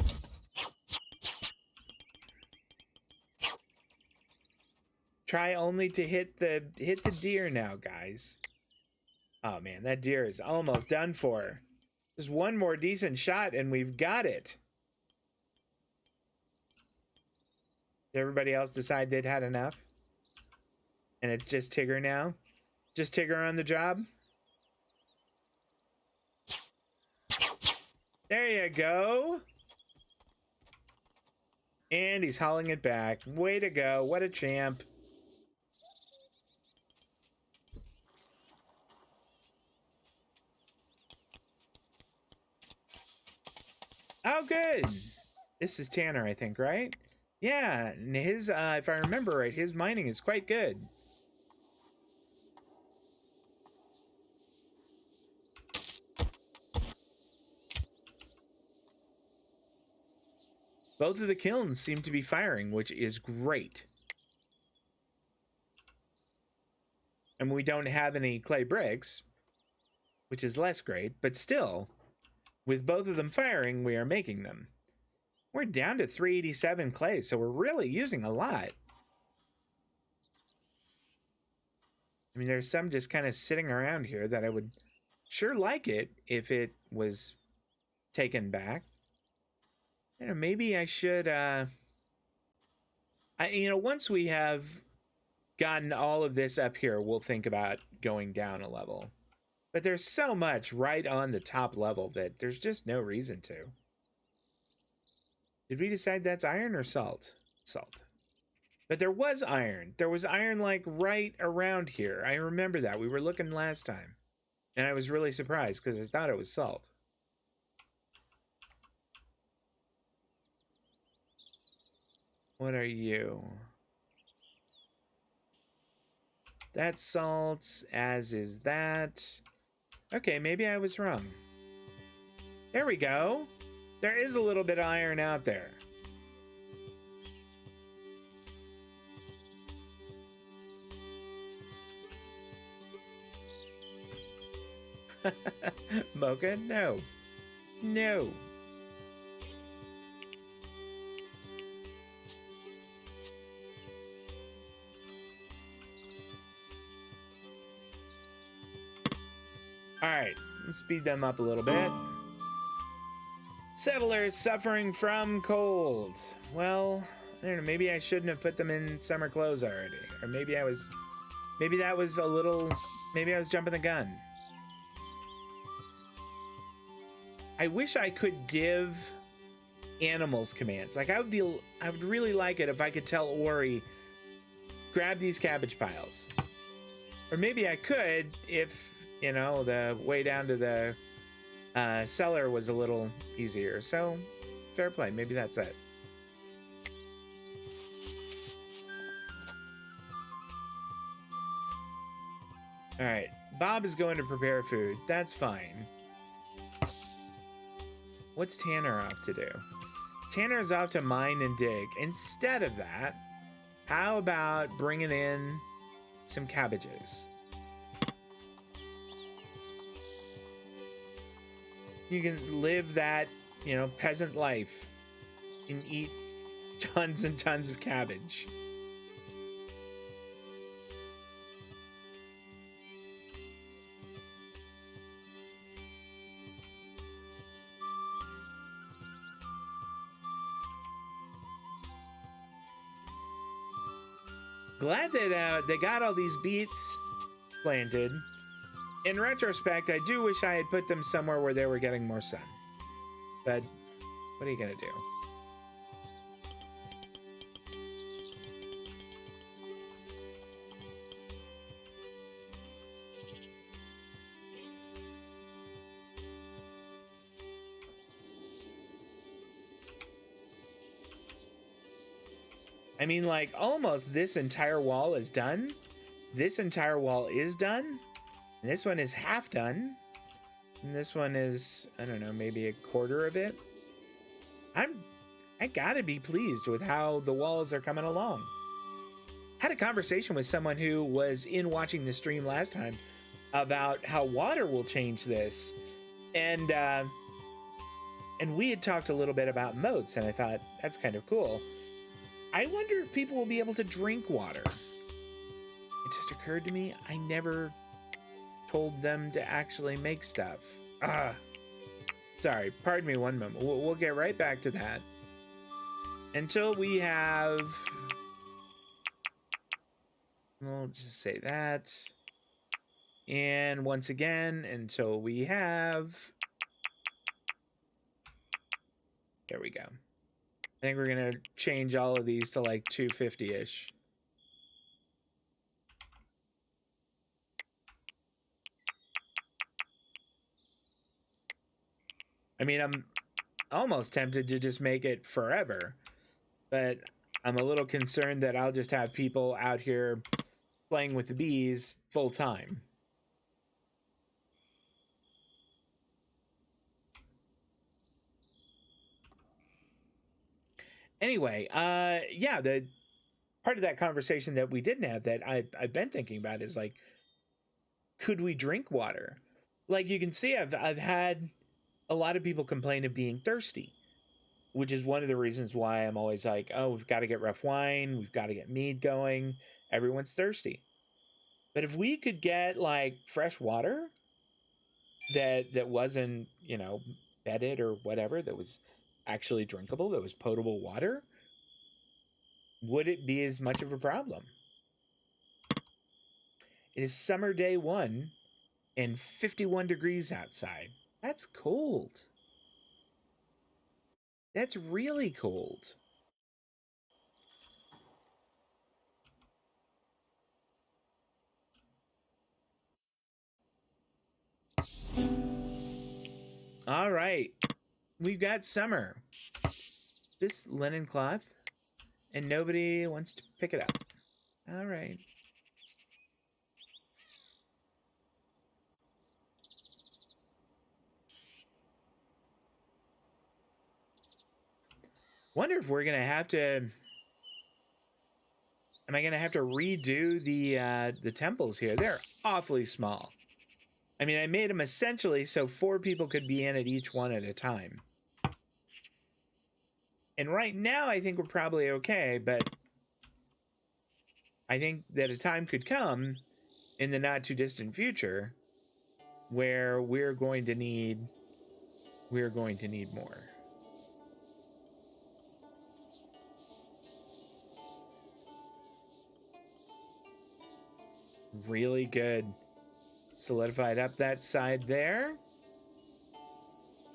Try only to hit the deer now, guys. Oh man, that deer is almost done for. Just one more decent shot and we've got it. Did everybody else decide they'd had enough? And it's just Tigger now? Just Tigger on the job? There you go. And he's hauling it back. Way to go. What a champ. Oh, good. This is Tanner, I think, right? Yeah, and his, if I remember right, his mining is quite good. Both of the kilns seem to be firing, which is great. And we don't have any clay bricks, which is less great, but still, with both of them firing, we are making them. We're down to 387 clay, so we're really using a lot. I mean, there's some just kind of sitting around here that I would sure like it if it was taken back. You know, maybe I should, once we have gotten all of this up here, we'll think about going down a level. But there's so much right on the top level that there's just no reason to. Did we decide that's iron or salt? Salt. But there was iron. There was iron, like, right around here. I remember that. We were looking last time. And I was really surprised because I thought it was salt. What are you? That's salt, as is that. Okay, maybe I was wrong. There we go. There is a little bit of iron out there. Mocha, no. No. All right, let's speed them up a little bit. Settlers suffering from cold. Well, I don't know, maybe I shouldn't have put them in summer clothes already. Or maybe that was a little, maybe I was jumping the gun. I wish I could give animals commands. Like I would really like it if I could tell Ori, grab these cabbage piles. Or maybe I could if, you know, the way down to the cellar was a little easier. So fair play, maybe that's it. All right, Bob is going to prepare food. That's fine. What's Tanner off to do? Tanner is off to mine and dig. Instead of that, how about bringing in some cabbages? You can live that, you know, peasant life and eat tons and tons of cabbage. Glad that they got all these beets planted. In retrospect, I do wish I had put them somewhere where they were getting more sun. But what are you gonna do? I mean, like, almost this entire wall is done. This entire wall is done. And this one is half done. And this one is, I don't know, maybe a quarter of it. I gotta be pleased with how the walls are coming along. Had a conversation with someone who was in watching the stream last time about how water will change this. And we had talked a little bit about moats, and I thought that's kind of cool. I wonder if people will be able to drink water. It just occurred to me, I never told them to actually make stuff. Sorry, pardon me one moment. We'll get right back to that. Until we have... We'll just say that. And once again, until we have... There we go. I think we're gonna change all of these to like 250-ish. I mean, I'm almost tempted to just make it forever, but I'm a little concerned that I'll just have people out here playing with the bees full time. Anyway, yeah, the part of that conversation that we didn't have that I've been thinking about is like, could we drink water? Like you can see, I've had a lot of people complain of being thirsty, which is one of the reasons why I'm always like, oh, we've got to get rough wine, we've got to get mead going. Everyone's thirsty. But if we could get like fresh water that wasn't, you know, bedded or whatever, that was actually drinkable, that was potable water, would it be as much of a problem? It is summer day 1 and 51 degrees outside. That's cold. That's really cold. All right. We've got summer. This linen cloth and nobody wants to pick it up. All right. Wonder if we're gonna have to. Am I gonna have to redo the temples here? They're awfully small. I mean, I made them essentially so 4 people could be in at each one at a time. And right now, I think we're probably okay, but I think that a time could come in the not too distant future where we're going to need more. Really good. Solidified up that side there.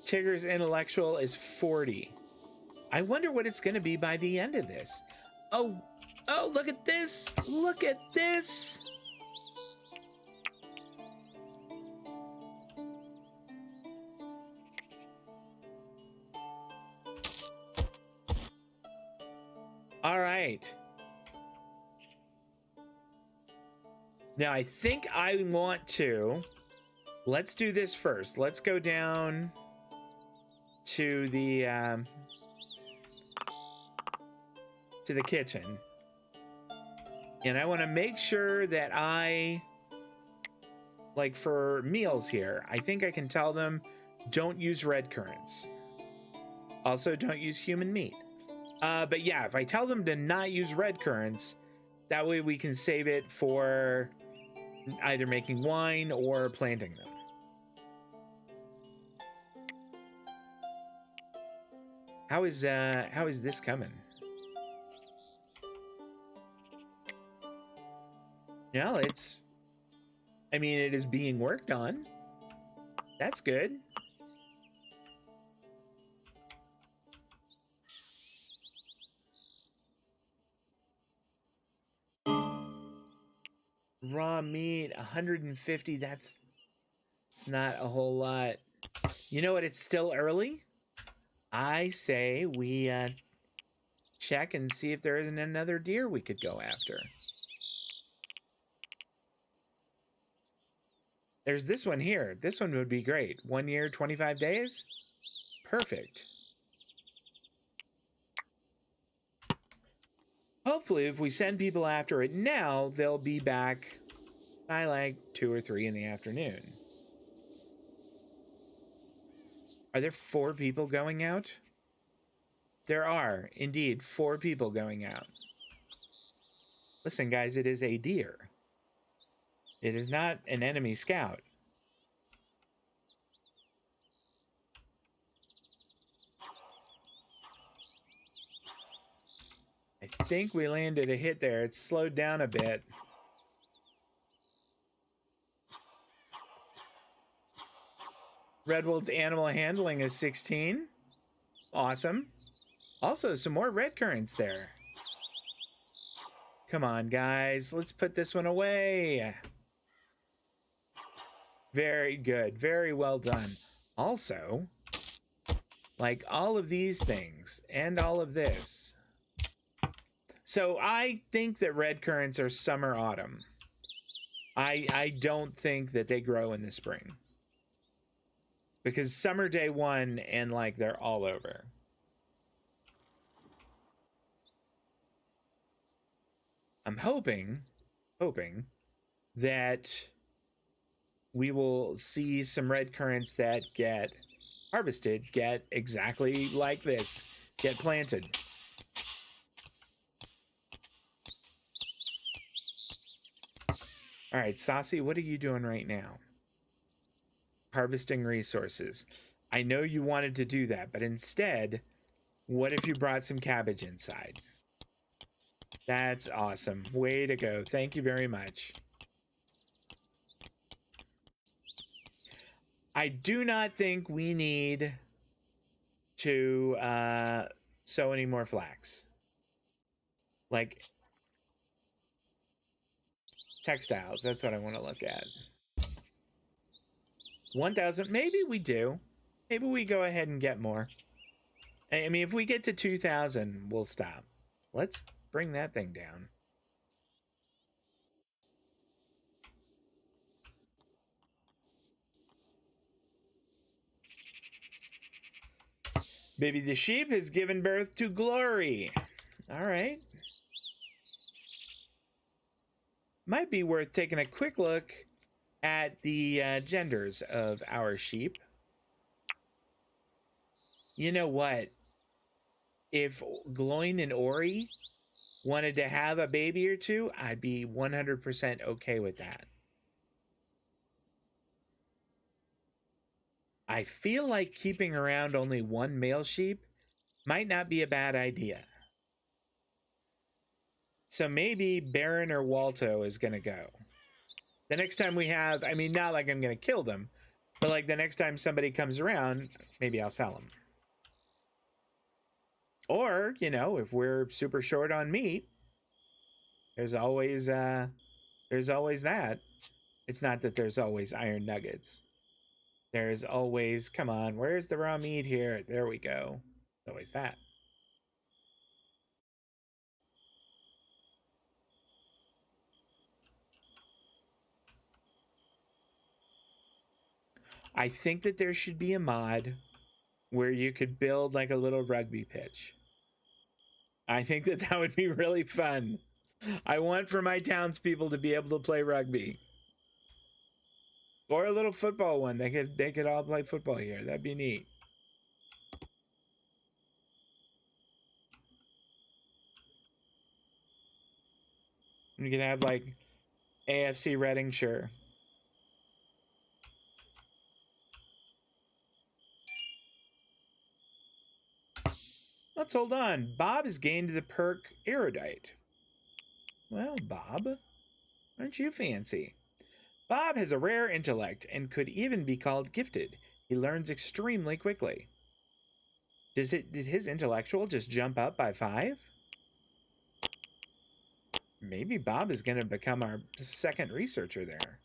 Tigger's intellectual is 40. I wonder what it's going to be by the end of this. Oh, look at this. Look at this. All right. Now, I think I want to... Let's do this first. Let's go down to the kitchen. And I want to make sure that I... Like, for meals here, I think I can tell them, don't use red currants. Also, don't use human meat. But yeah, if I tell them to not use red currants, that way we can save it for either making wine or planting them. How is this coming? No, it's... I mean, it is being worked on. That's good. Raw meat, 150. It's not a whole lot. You know what? It's still early. I say we check and see if there isn't another deer we could go after. There's this one here. This one would be great. 1 year, 25 days. Perfect. Hopefully, if we send people after it now, they'll be back by like 2 or 3 in the afternoon. Are there 4 people going out? There are, indeed, 4 people going out. Listen, guys, it is a deer. It is not an enemy scout. I think we landed a hit there. It's slowed down a bit. Redwold's animal handling is 16. Awesome. Also, some more red currants there. Come on, guys. Let's put this one away. Very good. Very well done. Also, like all of these things and all of this. So I think that red currants are summer autumn. I don't think that they grow in the spring. Because summer day 1 and like they're all over. I'm hoping that we will see some red currants that get harvested, get exactly like this, get planted. All right, Saucy, what are you doing right now? Harvesting resources. I know you wanted to do that, but instead, what if you brought some cabbage inside? That's awesome. Way to go. Thank you very much. I do not think we need to sow any more flax. Like textiles, that's what I want to look at. 1,000, maybe we do. Maybe we go ahead and get more. I mean, if we get to 2,000, we'll stop. Let's bring that thing down. Baby the sheep has given birth to glory. All right. Might be worth taking a quick look at the genders of our sheep. You know what? If Gloin and Ori wanted to have a baby or two, I'd be 100% okay with that. I feel like keeping around only one male sheep might not be a bad idea. So maybe Baron or Walto is going to go. The next time we have, I mean, not like I'm going to kill them, but like the next time somebody comes around, maybe I'll sell them. Or, you know, if we're super short on meat, there's always that. It's not that there's always iron nuggets. There's always, come on, where's the raw meat here? There we go. There's always that. I think that there should be a mod where you could build like a little rugby pitch. I think that that would be really fun. I want for my townspeople to be able to play rugby. Or a little football one. They could all play football here. That'd be neat. You could have like AFC REDDINGSHIRE. Let's hold on. Bob has gained the perk Erudite. Well, Bob, aren't you fancy? Bob has a rare intellect and could even be called gifted. He learns extremely quickly. Did his intellectual just jump up by 5? Maybe Bob is going to become our second researcher there.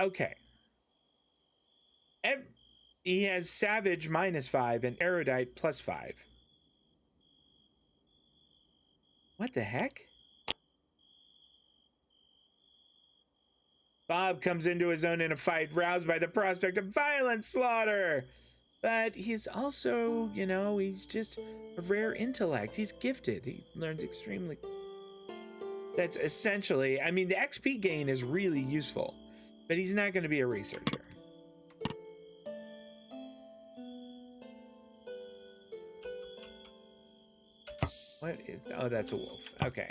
Okay. He has Savage -5 and Erudite +5. What the heck? Bob comes into his own in a fight, roused by the prospect of violent slaughter. But he's also, you know, he's just a rare intellect. He's gifted. He learns extremely. That's essentially, I mean, the XP gain is really useful, but he's not going to be a researcher. What is, oh, that's a wolf. Okay.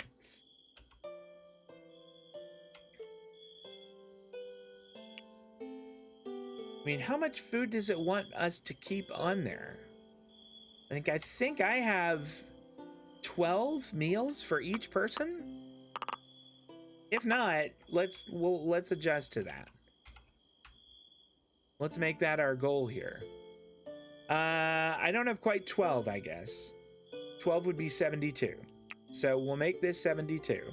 I mean, how much food does it want us to keep on there? I think I have 12 meals for each person. If not, let's adjust to that. Let's make that our goal here. I don't have quite 12, I guess. 12 would be 72. So we'll make this 72.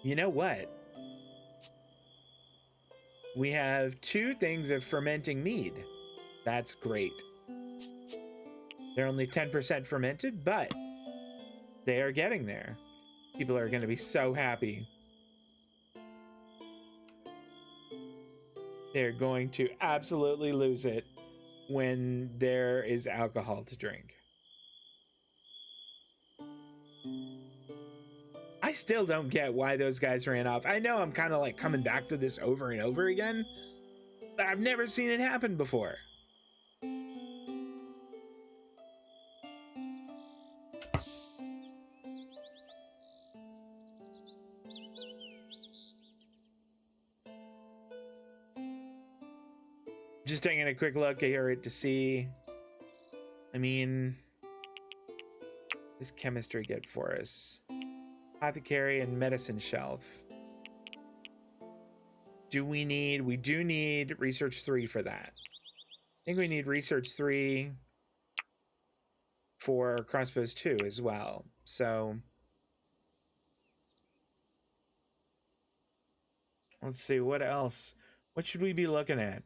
You know what? We have 2 things of fermenting mead. That's great. They're only 10% fermented, but they are getting there. People are going to be so happy. They're going to absolutely lose it when there is alcohol to drink. I still don't get why those guys ran off. I know I'm kind of like coming back to this over and over again, but I've never seen it happen before. Just taking a quick look here to see. I mean, what does chemistry get for us? Apothecary and medicine shelf. We do need research 3 for that. I think we need research 3 for crossbows 2 as well. So let's see what else. What should we be looking at?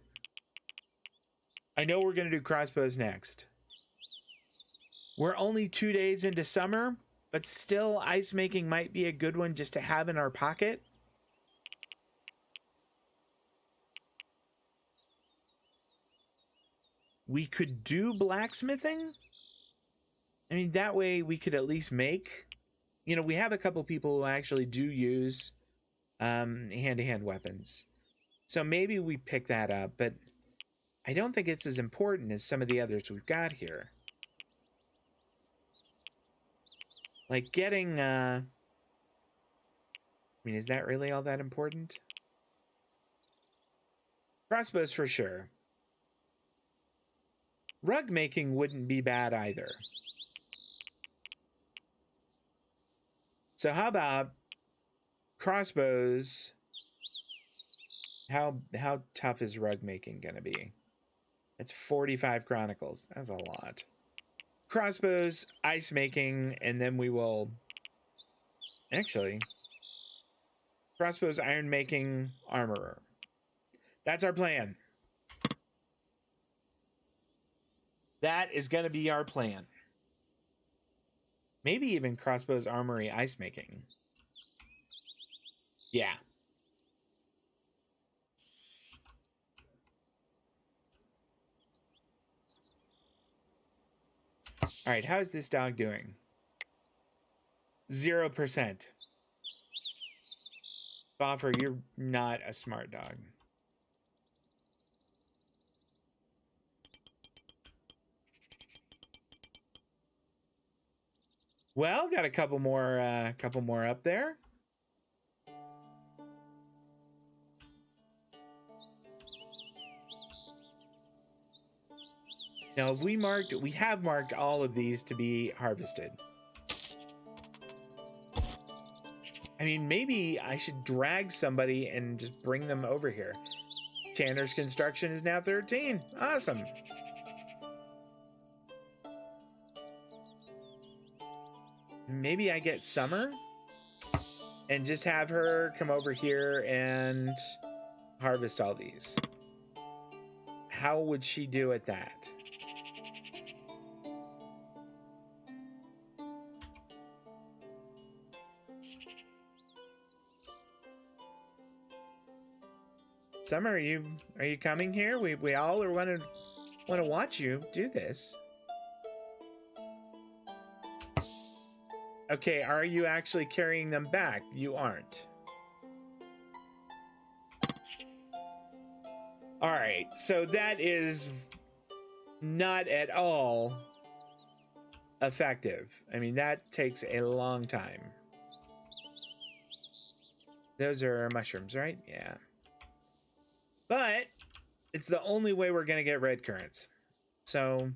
I know we're going to do crossbows next. We're only 2 days into summer, but still ice making might be a good one just to have in our pocket. We could do blacksmithing. I mean, that way we could at least make, you know, we have a couple people who actually do use hand-to-hand weapons. So maybe we pick that up, but I don't think it's as important as some of the others we've got here. Like getting, I mean, is that really all that important? Crossbows for sure. Rug making wouldn't be bad either. So how about crossbows? How tough is rug making gonna be? It's 45 chronicles. That's a lot. Crossbows, ice making, and then we will actually crossbows, iron making, armorer. That's our plan. That is gonna be our plan. Maybe even crossbows, armory, ice making. Yeah. All right, how is this dog doing? 0%. Boffer, you're not a smart dog. Well, got a couple more up there. Now, we have marked all of these to be harvested. I mean, maybe I should drag somebody and just bring them over here. Tanner's construction is now 13. Awesome. Maybe I get Summer and just have her come over here and harvest all these. How would she do at that? Summer, are you coming here? We all are want to watch you do this. Okay, are you actually carrying them back? You aren't. All right, so that is not at all effective. I mean, that takes a long time. Those are mushrooms, right? Yeah. But it's the only way we're going to get red currants. So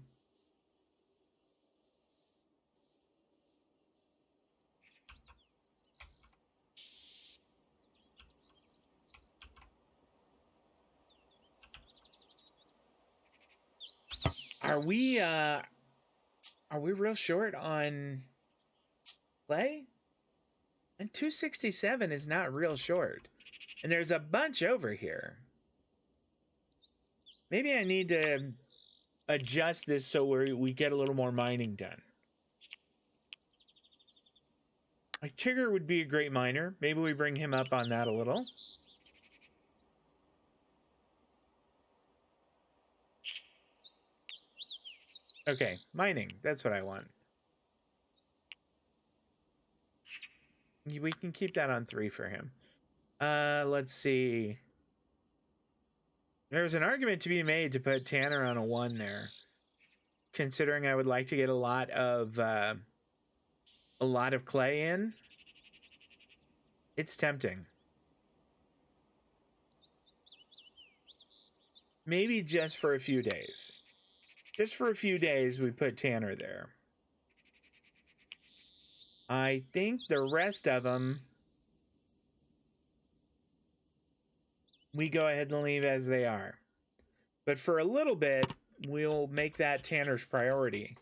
are we real short on clay? And 267 is not real short. And there's a bunch over here. Maybe I need to adjust this so we get a little more mining done. Like Tigger would be a great miner. Maybe we bring him up on that a little. Okay, mining. That's what I want. We can keep that on 3 for him. Let's see. There's an argument to be made to put Tanner on a 1 there. Considering I would like to get a lot of clay in. It's tempting. Maybe just for a few days. Just for a few days, we put Tanner there. I think the rest of them, we go ahead and leave as they are. But for a little bit, we'll make that Tanner's priority.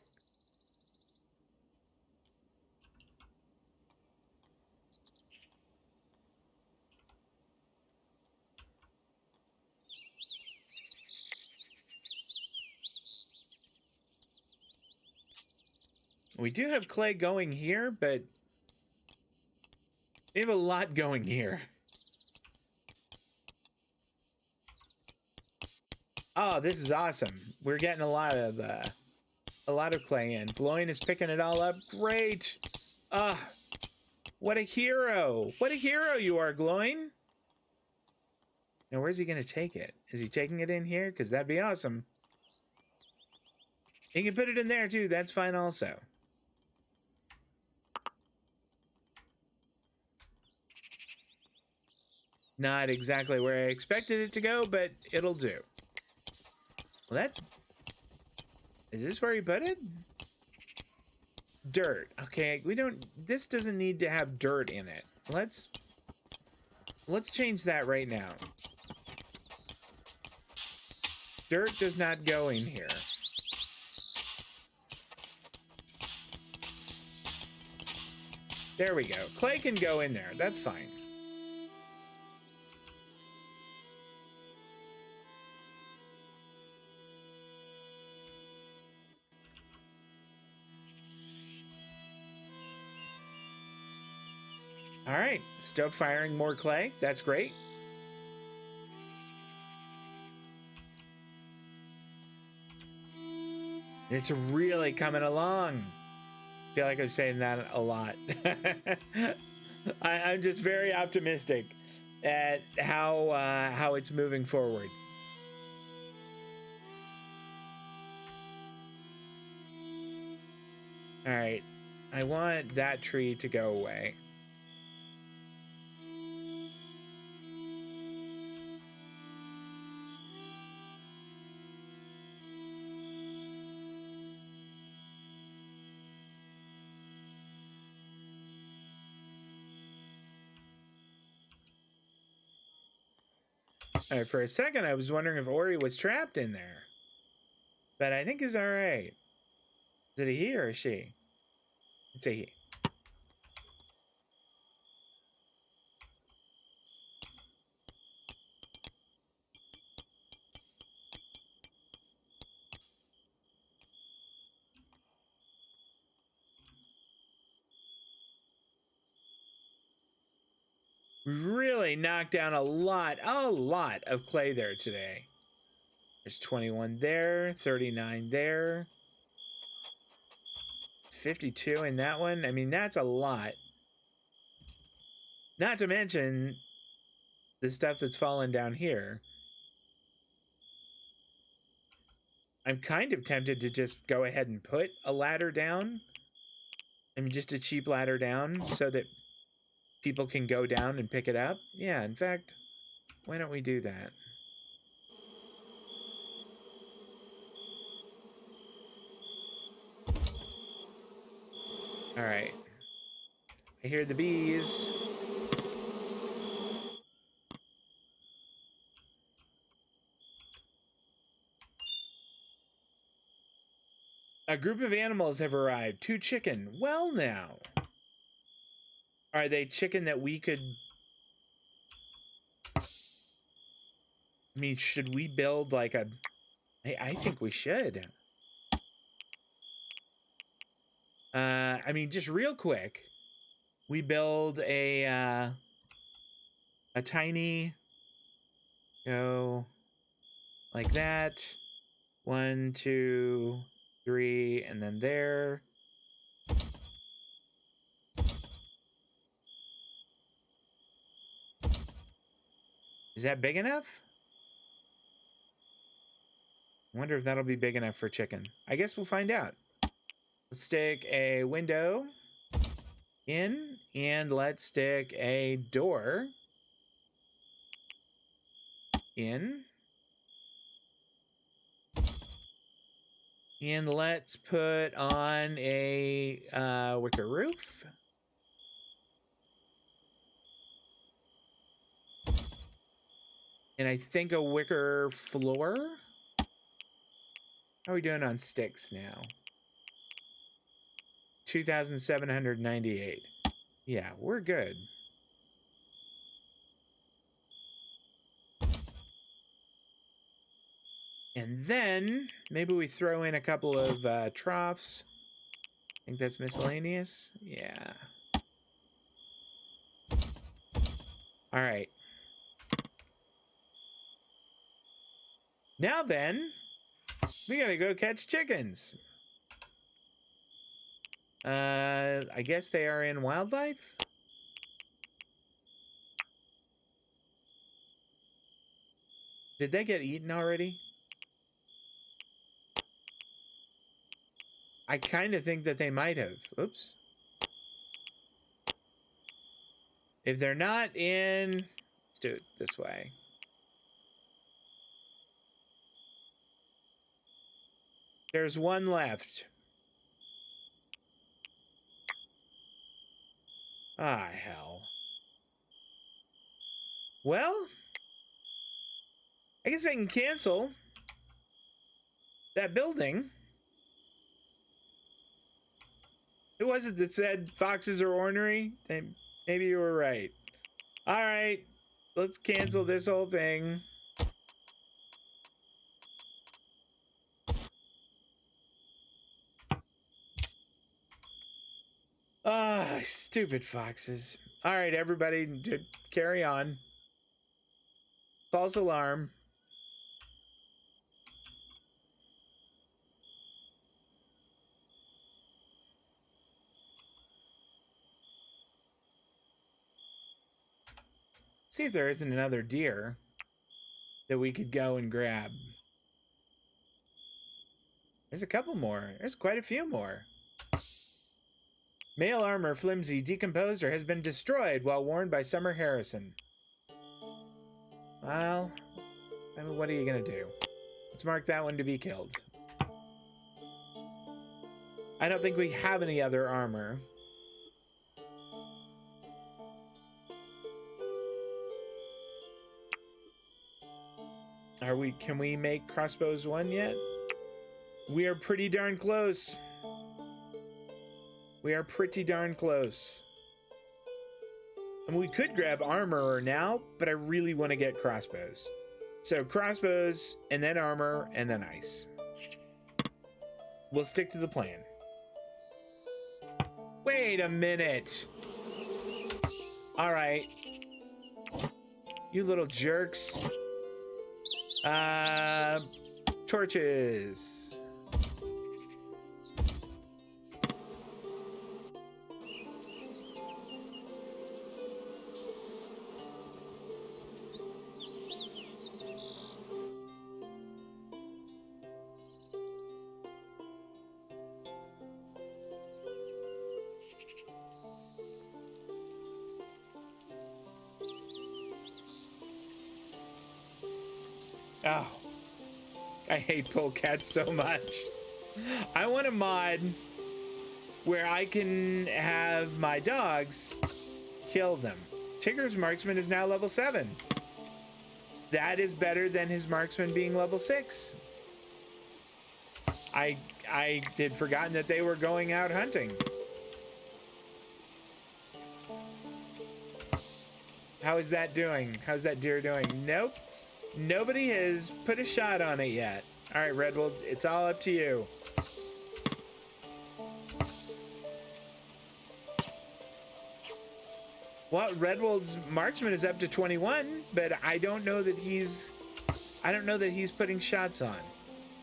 We do have clay going here, but we have a lot going here. Oh, this is awesome. We're getting a lot of clay in. Gloin is picking it all up. Great. What a hero. What a hero you are, Gloin. Now, where's he going to take it? Is he taking it in here? Because that'd be awesome. He can put it in there, too. That's fine also. Not exactly where I expected it to go, but it'll do. Well, that's... Is this where he put it? Dirt. Okay, we don't... This doesn't need to have dirt in it. Let's change that right now. Dirt does not go in here. There we go. Clay can go in there. That's fine. All right. Stoke firing more clay. That's great. It's really coming along. I feel like I'm saying that a lot. I'm just very optimistic at how it's moving forward. All right, I want that tree to go away. All right, for a second, I was wondering if Ori was trapped in there. But I think he's all right. Is it a he or a she? It's a he. We really knocked down a lot of clay there today. There's 21 there, 39 there, 52 in that one. I mean, that's a lot. Not to mention the stuff that's fallen down here. I'm kind of tempted to just go ahead and put a ladder down. I mean, just a cheap ladder down so that people can go down and pick it up. Yeah, in fact, why don't we do that? All right. I hear the bees. A group of animals have arrived. 2 chicken. Well, now. Are they chicken that we could... I mean, should we build like a... I think we should. I mean, just real quick. We build a tiny... Go... Like that. 1, 2, 3, and then there. Is that big enough? I wonder if that'll be big enough for chicken. I guess we'll find out. Let's stick a window in, and let's stick a door in. And let's put on a wicker roof. And I think a wicker floor. How are we doing on sticks now? 2,798. Yeah, we're good. And then maybe we throw in a couple of troughs think that's miscellaneous. Yeah. All right. Now then, we gotta go catch chickens. I guess they are in wildlife. Did they get eaten already? I kind of think that they might have. Oops. If they're not in, let's do it this way. There's one left. Ah, hell. Well, I guess I can cancel that building. Who was it that said foxes are ornery? Maybe you were right. All right, let's cancel this whole thing. Ah, stupid foxes. All right, everybody, carry on. False alarm. See if there isn't another deer that we could go and grab. There's a couple more. There's quite a few more. Male armor flimsy, decomposed, or has been destroyed while worn by Summer Harrison. Well, I mean, what are you gonna do? Let's mark that one to be killed. I don't think we have any other armor. Can we make crossbows 1 yet? We are pretty darn close. We are pretty darn close. I mean, we could grab armor now, but I really want to get crossbows. So crossbows, and then armor, and then ice. We'll stick to the plan. Wait a minute. All right. You little jerks. Torches. Oh, I hate polecats so much. I want a mod where I can have my dogs kill them. Tigger's marksman is now level 7. That is better than his marksman being level 6. I had forgotten that they were going out hunting. How is that doing? How's that deer doing? Nope. Nobody has put a shot on it yet. All right, Redwood, it's all up to you. Well, Redwood's marksman is up to 21, but I don't know that he's putting shots on.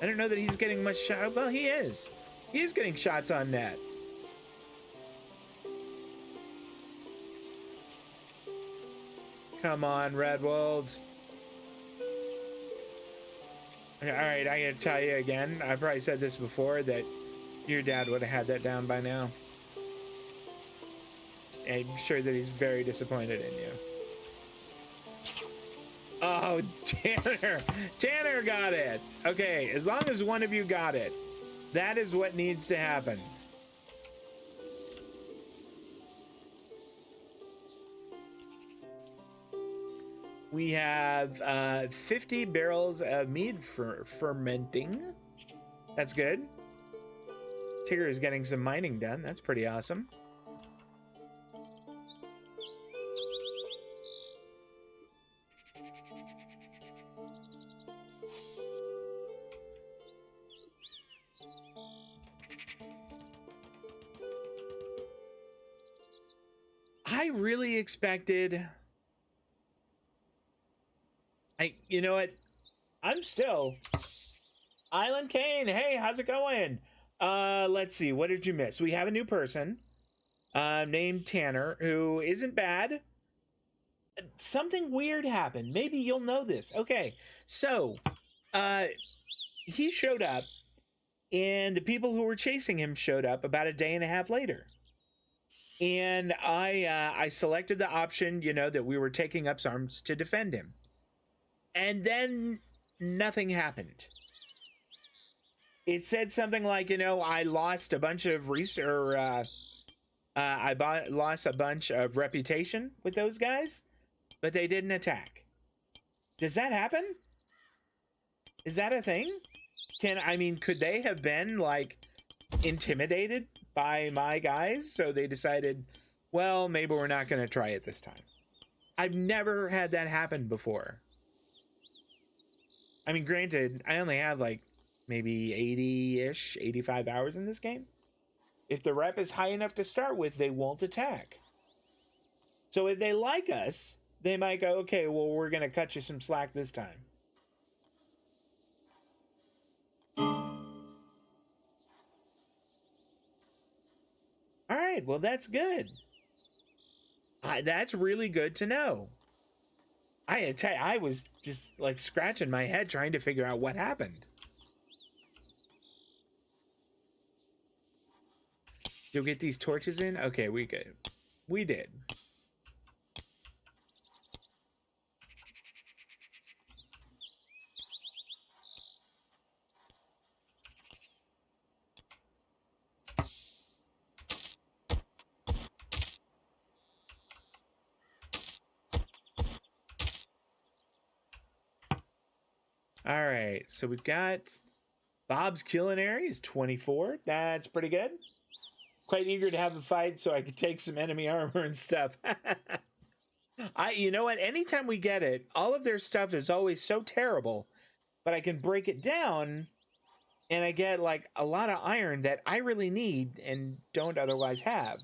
I don't know that he's getting much shot. Well, he is. He is getting shots on net. Come on, Redwood. All right, I gotta tell you again. I probably said this before that your dad would have had that down by now. I'm sure that he's very disappointed in you. Oh, Tanner got it. Okay, as long as one of you got it, that is what needs to happen. We have 50 barrels of mead fermenting. That's good. Tigger is getting some mining done. That's pretty awesome. really expected. You know what? I'm still Island Kane. Hey, how's it going? Let's see. What did you miss? We have a new person, named Tanner, who isn't bad. Something weird happened. Maybe you'll know this. Okay, so, uh, he showed up, and the people who were chasing him showed up about a day and a half later. And I selected the option, you know, that we were taking up arms to defend him. And then nothing happened. It said something like, you know, I lost a bunch of lost a bunch of reputation with those guys, but they didn't attack. Does that happen? Is that a thing? Could they have been like intimidated by my guys, so they decided, well, maybe we're not going to try it this time? I've never had that happen before. I mean, granted, I only have like maybe 80-ish, 85 hours in this game. If the rep is high enough to start with, they won't attack. So if they like us, they might go, okay, well, we're going to cut you some slack this time. All right, well, that's good. That's really good to know. I was just like scratching my head trying to figure out what happened. You'll get these torches in? Okay, we good. We did. All right, so we've got Bob's Culinary is 24. That's pretty good. Quite eager to have a fight so I could take some enemy armor and stuff. You know what? Anytime we get it, all of their stuff is always so terrible, but I can break it down and I get like a lot of iron that I really need and don't otherwise have.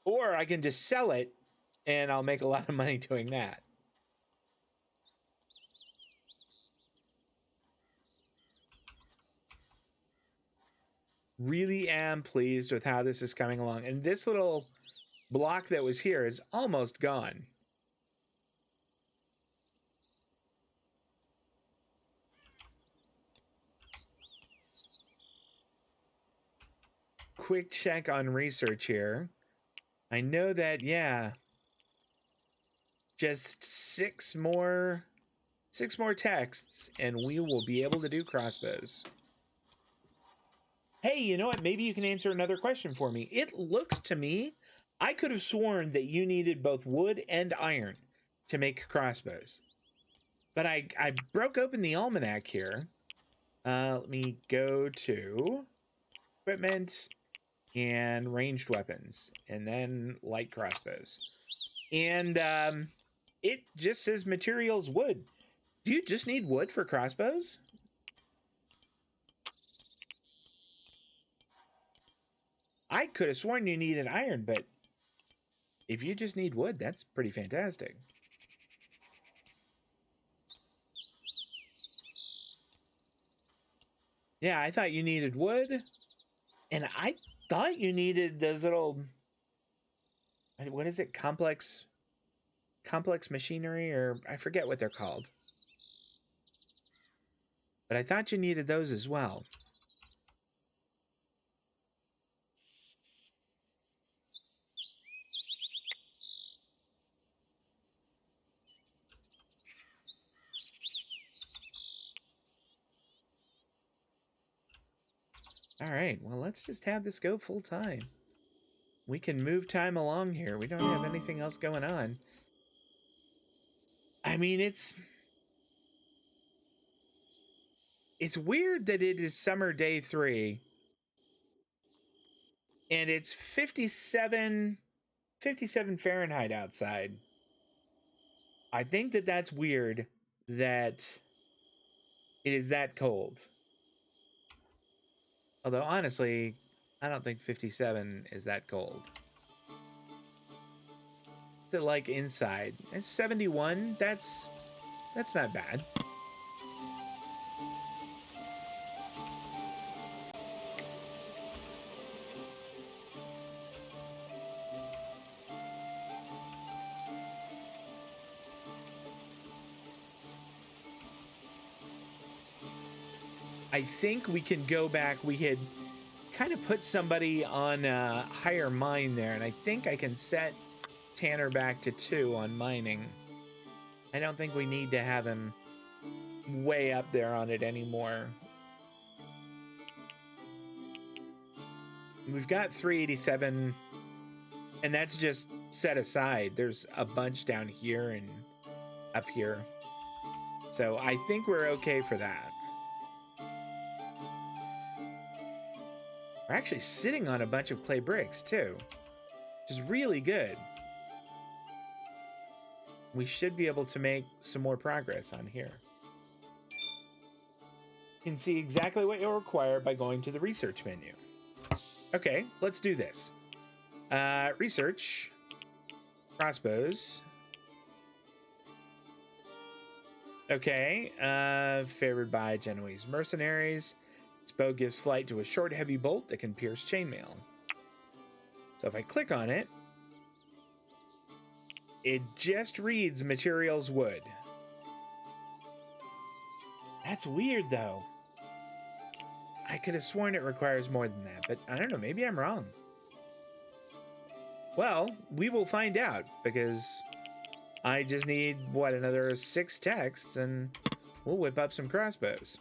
Or I can just sell it and I'll make a lot of money doing that. Really am pleased with how this is coming along. And this little block that was here is almost gone. Quick check on research here. I know that, yeah, just six more texts and we will be able to do crossbows. Hey, you know what? Maybe you can answer another question for me. It looks to me, I could have sworn that you needed both wood and iron to make crossbows. But I broke open the almanac here. Let me go to equipment and ranged weapons, and then light crossbows. And it just says materials wood. Do you just need wood for crossbows? I could have sworn you needed iron, but if you just need wood, that's pretty fantastic. Yeah, I thought you needed wood, and I thought you needed those little, what is it, complex machinery, or I forget what they're called. But I thought you needed those as well. All right, well, let's just have this go full time. We can move time along here. We don't have anything else going on. I mean, it's weird that it is summer day 3 and it's 57 Fahrenheit outside. I think that that's weird that it is that cold. Although honestly, I don't think 57 is that cold. to like inside. It's 71. That's not bad. I think we can go back. We had kind of put somebody on higher mine there, and I think I can set Tanner back to 2 on mining. I don't think we need to have him way up there on it anymore. We've got 387, and that's just set aside. There's a bunch down here and up here. So I think we're okay for that. We're actually sitting on a bunch of clay bricks too, which is really good. We should be able to make some more progress on here. You can see exactly what you'll require by going to the research menu. Okay, let's do this. Research, crossbows. Okay, favored by Genoese mercenaries. Its bow gives flight to a short, heavy bolt that can pierce chainmail. So if I click on it, it just reads materials wood. That's weird, though. I could have sworn it requires more than that, but I don't know, maybe I'm wrong. Well, we will find out, because I just need, what, another 6 texts, and we'll whip up some crossbows.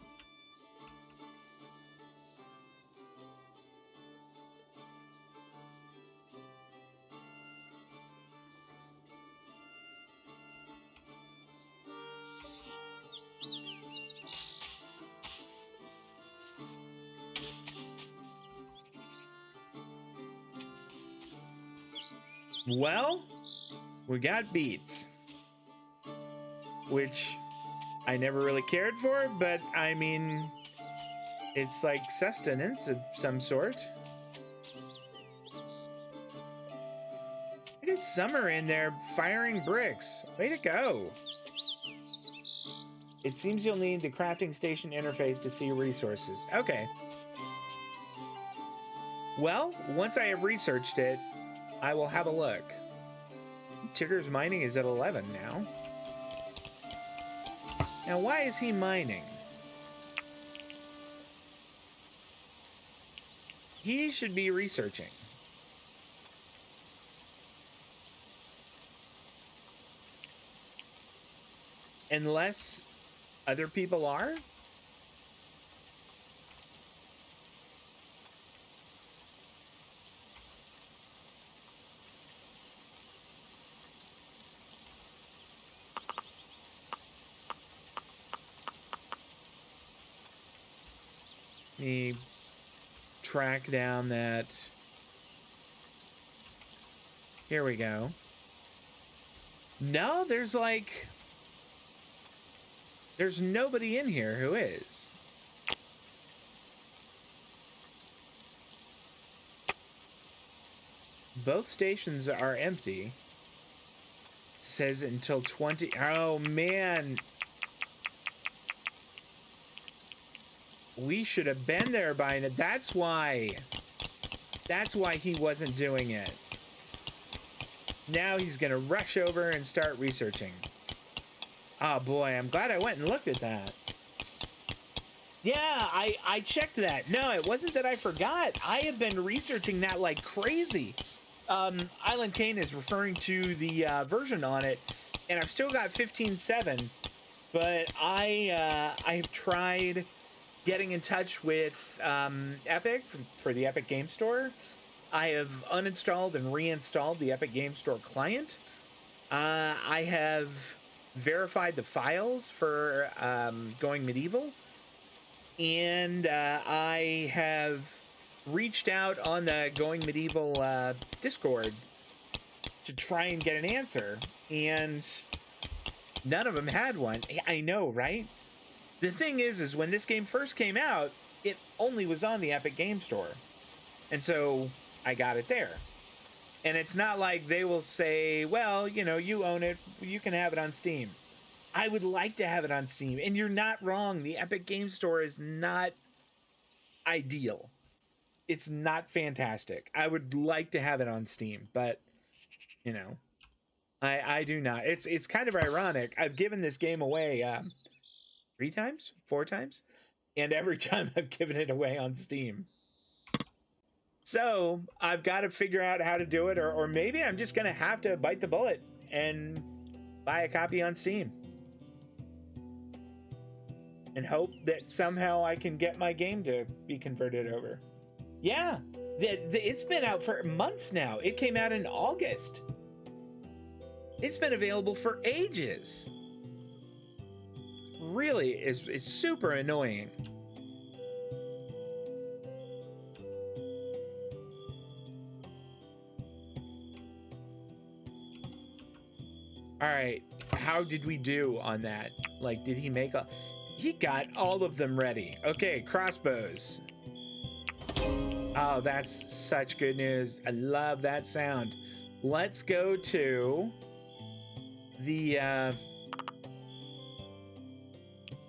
Well, we got beets, which I never really cared for, but I mean, it's like sustenance of some sort. Look at Summer in there firing bricks. Way to go. It seems you'll need the crafting station interface to see resources. Okay. Well, once I have researched it, I will have a look. Tigger's mining is at 11 now. Now, why is he mining? He should be researching. Unless other people are? Me track down that. Here we go. No, there's nobody in here who is. Both stations are empty. Says until 20. Oh man. We should have been there by now. That's why he wasn't doing it. Now he's gonna rush over and start researching. Oh boy, I'm glad I went and looked at that. Yeah, I checked that. No, it wasn't that I forgot. I have been researching that like crazy. Island Kane is referring to the version on it, and I've still got 15.7, but I have tried getting in touch with Epic for the Epic Game Store. I have uninstalled and reinstalled the Epic Game Store client. I have verified the files for Going Medieval, and I have reached out on the Going Medieval Discord to try and get an answer, and none of them had one. I know, right? The thing is when this game first came out, it only was on the Epic Game Store. And so I got it there. And it's not like they will say, well, you know, you own it, you can have it on Steam. I would like to have it on Steam. And you're not wrong. The Epic Game Store is not ideal. It's not fantastic. I would like to have it on Steam, but you know, I do not. It's kind of ironic. I've given this game away 3 times, 4 times, and every time I've given it away on Steam. So I've got to figure out how to do it, or maybe I'm just gonna have to bite the bullet and buy a copy on Steam and hope that somehow I can get my game to be converted over. Yeah, it's been out for months now. It came out in August. It's been available for ages. Really is super annoying. All right, how did we do on that? Like, did he make a... He got all of them ready. Okay, crossbows. Oh, that's such good news. I love that sound. Let's go to the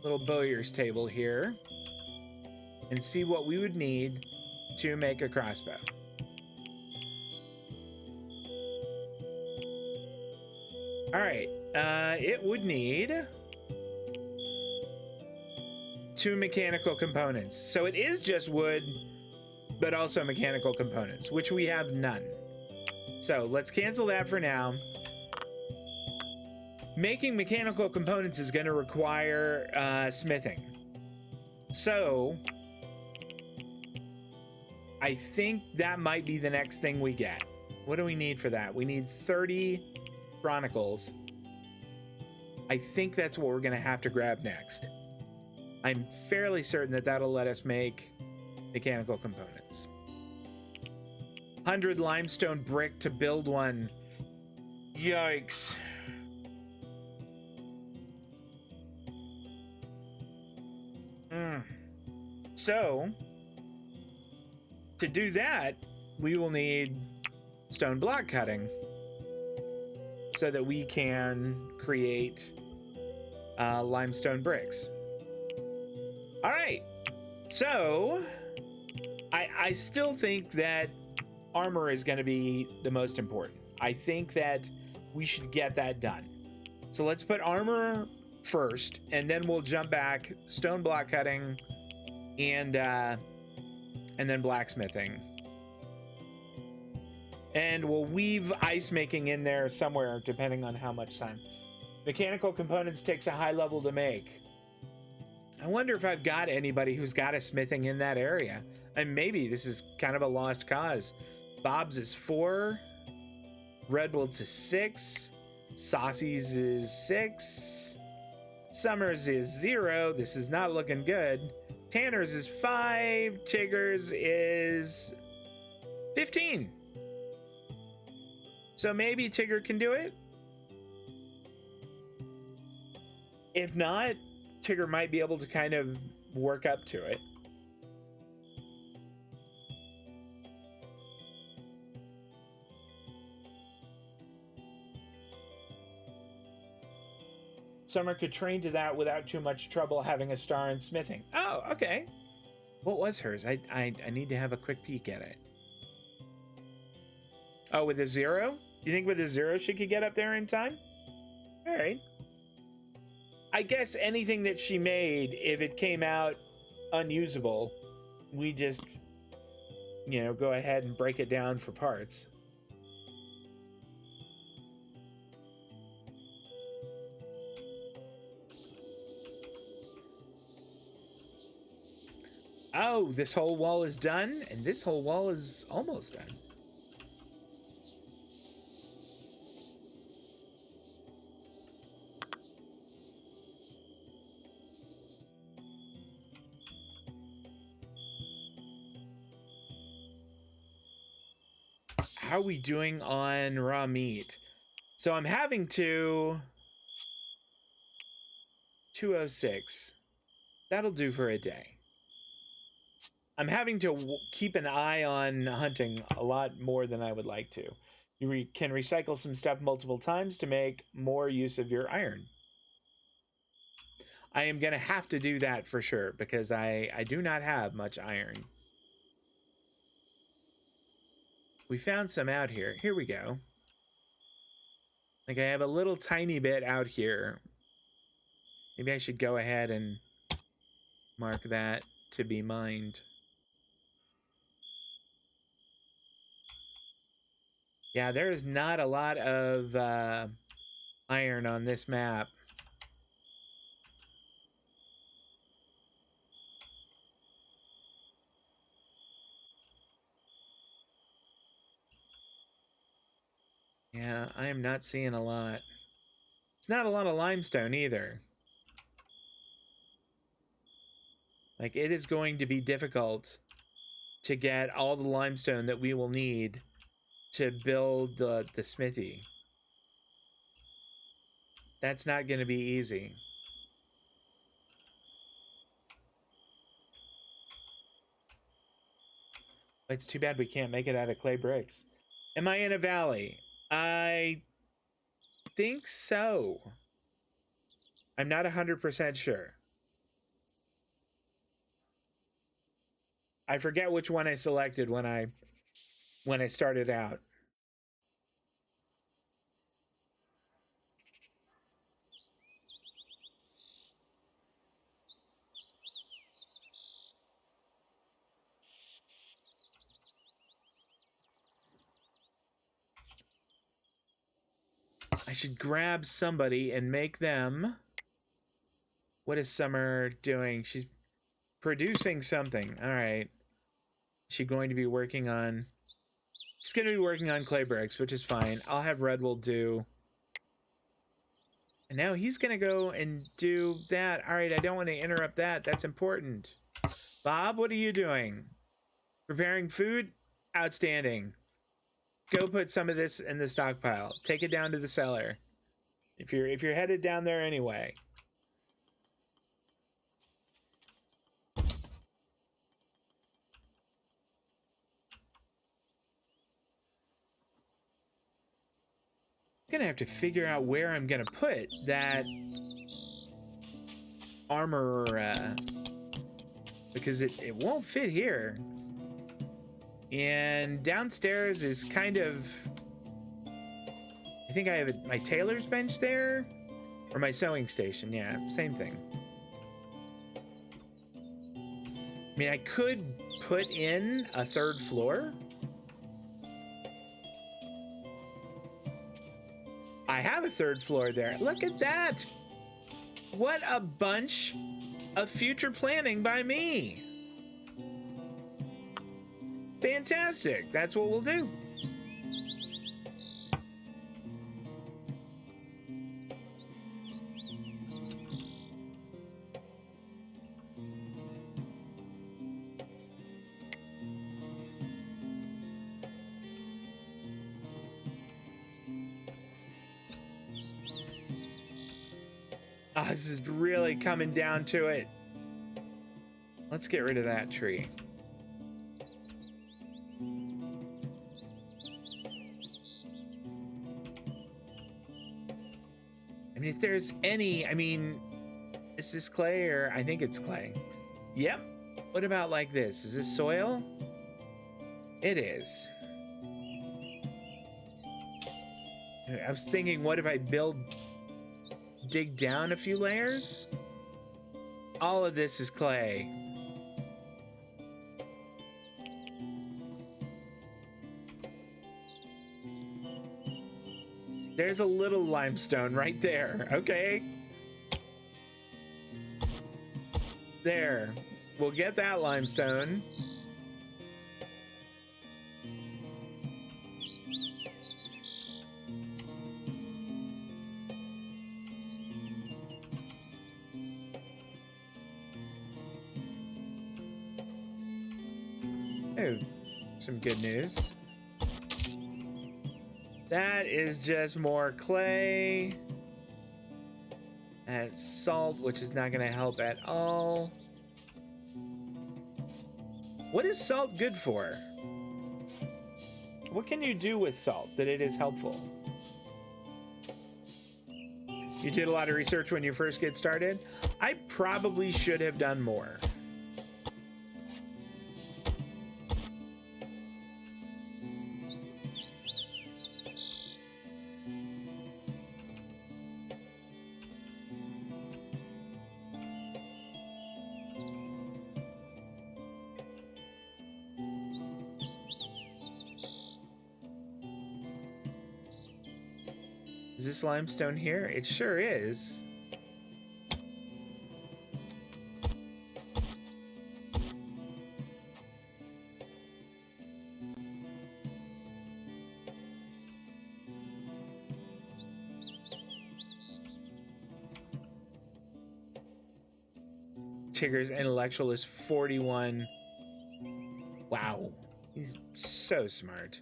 little bowyer's table here and see what we would need to make a crossbow. All right, it would need 2 mechanical components. So it is just wood, but also mechanical components, which we have none. So let's cancel that for now. Making mechanical components is going to require smithing. So I think that might be the next thing we get. What do we need for that? We need 30 Chronicles. I think that's what we're going to have to grab next. I'm fairly certain that that'll let us make mechanical components. 100 limestone brick to build one. Yikes. So, to do that, we will need stone block cutting so that we can create limestone bricks. All right, so I still think that armor is going to be the most important. I think that we should get that done. So let's put armor first, and then we'll jump back, stone block cutting, and then blacksmithing. And we'll weave ice making in there somewhere, depending on how much time. Mechanical components takes a high level to make. I wonder if I've got anybody who's got a smithing in that area. And maybe this is kind of a lost cause. Bob's is 4. Redwood's is 6. Saucy's is 6. Summer's is 0. This is not looking good. Tanner's is 5. Tigger's is 15. So maybe Tigger can do it. If not, Tigger might be able to kind of work up to it. Summer could train to that without too much trouble having a star in smithing. Oh, okay. What was hers? I need to have a quick peek at it. Oh, with a 0? You think with a 0 she could get up there in time? All right. I guess anything that she made, if it came out unusable, we just, you know, go ahead and break it down for parts. Oh, this whole wall is done, and this whole wall is almost done. How are we doing on raw meat? So I'm having to 206. That'll do for a day. I'm having to keep an eye on hunting a lot more than I would like to. You can recycle some stuff multiple times to make more use of your iron. I am going to have to do that for sure because I do not have much iron. We found some out here. Here we go. Like I have a little tiny bit out here. Maybe I should go ahead and mark that to be mined. Yeah, there is not a lot of iron on this map. Yeah, I am not seeing a lot. It's not a lot of limestone either. Like, it is going to be difficult to get all the limestone that we will need to build the smithy. That's not going to be easy. It's too bad we can't make it out of clay bricks. Am I in a valley? I think so. I'm not 100% sure. I forget which one I selected when I started out. I should grab somebody and make them. What is Summer doing? She's producing something. All right. She's going to be working on. She's going to be working on clay bricks, which is fine. I'll have Redwood do. And now he's going to go and do that. All right, I don't want to interrupt that. That's important. Bob, what are you doing? Preparing food? Outstanding. Go put some of this in the stockpile. Take it down to the cellar. If you're headed down there anyway. I'm gonna have to figure out where I'm gonna put that armor because it won't fit here. And downstairs is kind of, I think I have my tailor's bench there or my sewing station. Yeah, same thing. I mean, I could put in a third floor. I have a third floor there. Look at that. What a bunch of future planning by me. Fantastic. That's what we'll do. Oh, this is really coming down to it. Let's get rid of that tree. I mean, if there's any, I mean, is this clay or I think it's clay? Yep. What about like this? Is this soil? It is. I was thinking, what if I dig down a few layers? All of this is clay. There's a little limestone right there, okay? There. We'll get that limestone. Oh, some good news. That is just more clay. That's salt, which is not going to help at all. What is salt good for? What can you do with salt that it is helpful? You did a lot of research when you first get started. I probably should have done more. Is this limestone here? It sure is. Tigger's intellectual is 41. Wow. He's so smart.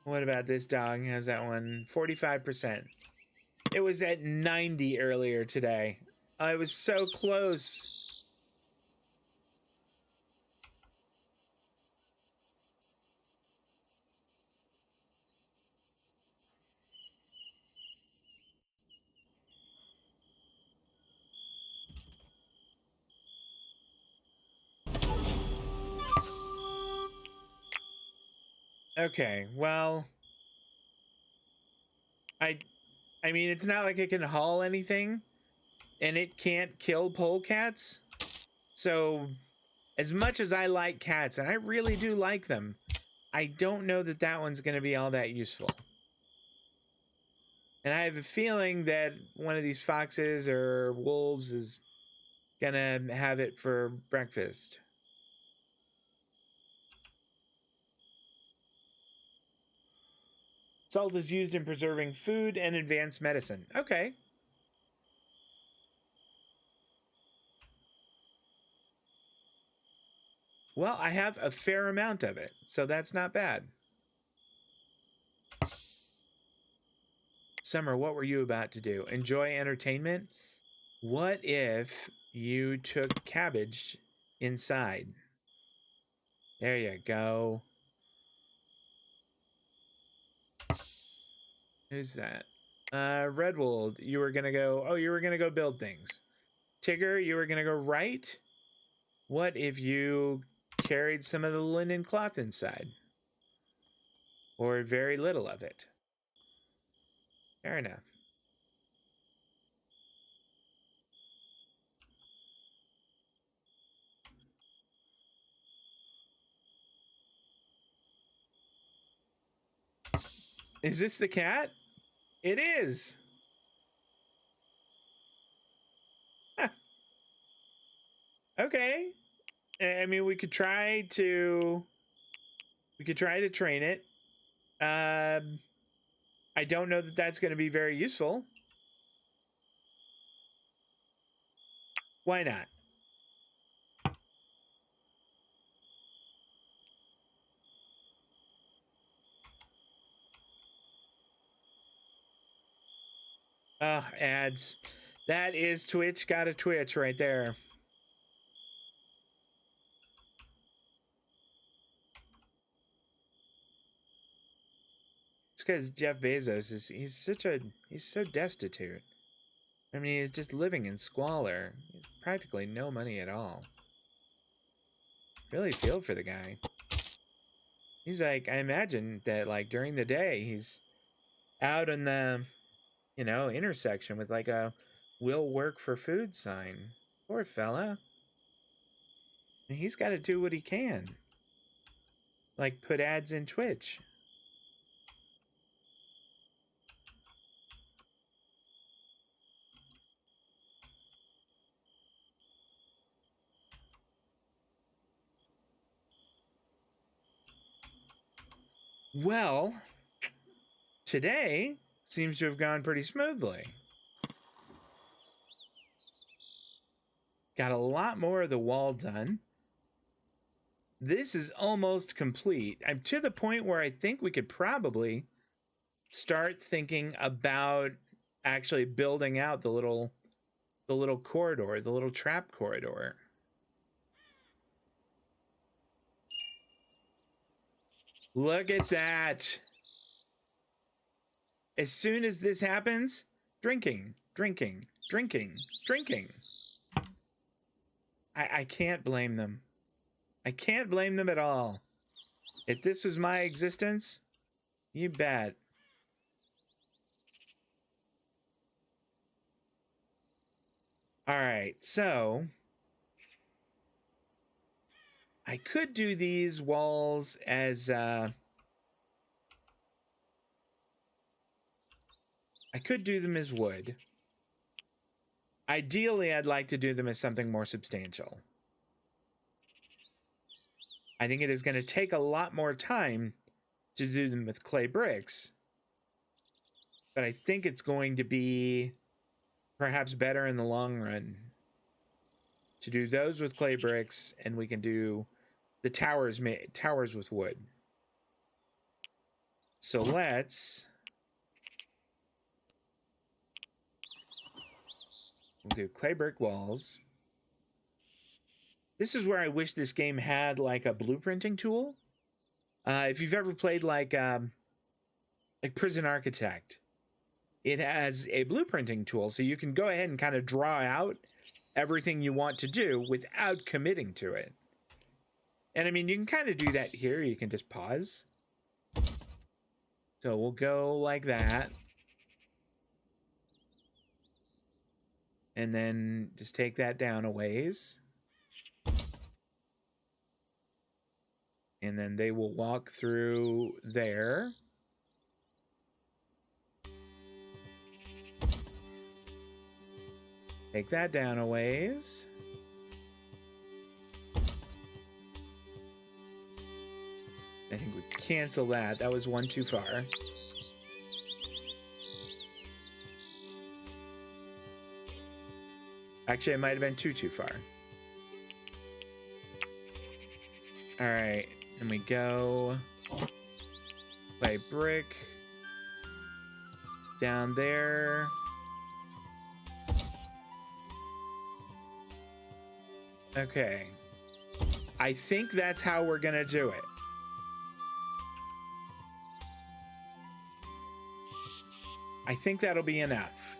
What about this dog? How's that one? 45%. It was at 90 earlier today. I was so close. Okay, well, I mean, it's not like it can haul anything, and it can't kill polecats. So, as much as I like cats, and I really do like them, I don't know that that one's going to be all that useful. And I have a feeling that one of these foxes or wolves is going to have it for breakfast. Salt is used in preserving food and advanced medicine. Okay. Well, I have a fair amount of it, so that's not bad. Summer, what were you about to do? Enjoy entertainment? What if you took cabbage inside? There you go. Who's that? Redwold, you were gonna go. Oh, you were gonna go build things. Tigger, you were gonna go right. What if you carried some of the linen cloth inside? Or very little of it? Fair enough. Is this the cat? It is. Okay. I mean, we could try to train it. I don't know that that's going to be very useful. Why not? Ads. That is Twitch. Got a Twitch right there. It's because Jeff Bezos he's so destitute. I mean, he's just living in squalor. He has practically no money at all. Really feel for the guy. He's like, I imagine that like during the day he's out in the, intersection with like a "will work for food" sign. Poor fella. And he's got to do what he can. Like put ads in Twitch. Well, today seems to have gone pretty smoothly. Got a lot more of the wall done. this is almost complete. I'm to the point where I think we could probably start thinking about actually building out the little corridor, the little trap corridor. Look at that. As soon as this happens, drinking, drinking, drinking, drinking. I can't blame them. I can't blame them at all. If this was my existence, you bet. All right, so I could do these walls as I could do them as wood. Ideally, I'd like to do them as something more substantial. I think it is going to take a lot more time to do them with clay bricks, but I think it's going to be perhaps better in the long run to do those with clay bricks, and we can do the towers with wood. So we'll do clay brick walls. This is where I wish this game had like a blueprinting tool. If you've ever played like Prison Architect, it has a blueprinting tool, so you can go ahead and kind of draw out everything you want to do without committing to it. And I mean, you can kind of do that here. You can just pause. So we'll go like that. And then just take that down a ways. And then they will walk through there. Take that down a ways. I think we cancel that. That was one too far. Actually, it might have been too far. All right, and we go by brick down there. Okay. I think that's how we're gonna do it. I think that'll be enough.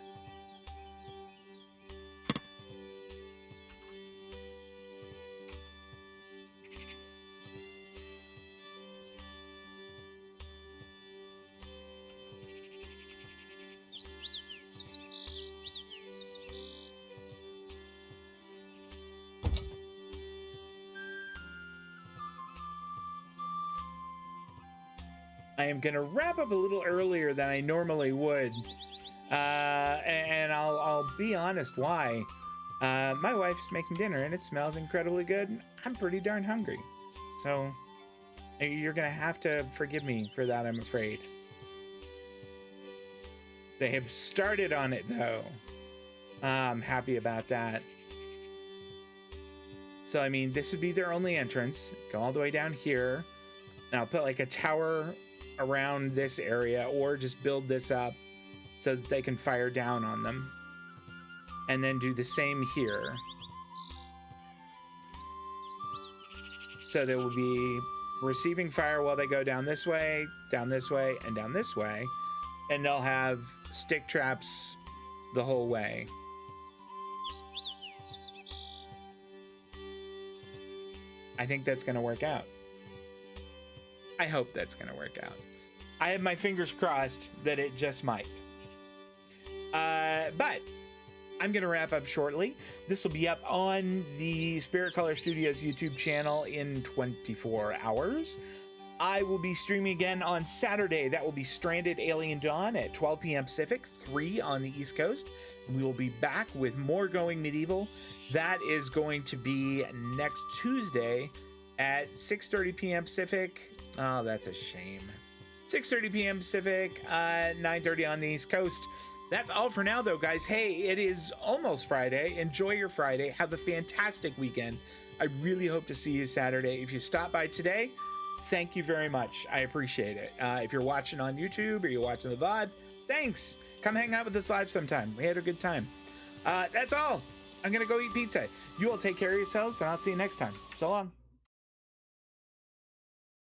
I am gonna wrap up a little earlier than I normally would, and I'll be honest why. My wife's making dinner and it smells incredibly good. I'm pretty darn hungry, so you're gonna have to forgive me for that, I'm afraid. They have started on it though. I'm happy about that. So I mean, this would be their only entrance. Go all the way down here, and I'll put like a tower around this area, or just build this up so that they can fire down on them, and then do the same here, so they will be receiving fire while they go down this way, and down this way, and they'll have stick traps the whole way. I think that's gonna work out. I hope that's gonna work out. I have my fingers crossed that it just might. But I'm gonna wrap up shortly. This will be up on the Spirit Color Studios YouTube channel in 24 hours. I will be streaming again on Saturday. That will be Stranded Alien Dawn at 12 p.m. Pacific, 3 on the East Coast. We will be back with more Going Medieval. That is going to be next Tuesday at 6:30 p.m. Pacific. Oh, that's a shame. 6:30 p.m. Pacific, 9:30 on the East Coast. That's all for now, though, guys. Hey, it is almost Friday. Enjoy your Friday. Have a fantastic weekend. I really hope to see you Saturday. If you stop by today, thank you very much. I appreciate it. If you're watching on YouTube or you're watching the VOD, thanks. Come hang out with us live sometime. We had a good time. That's all. I'm going to go eat pizza. You all take care of yourselves, and I'll see you next time. So long.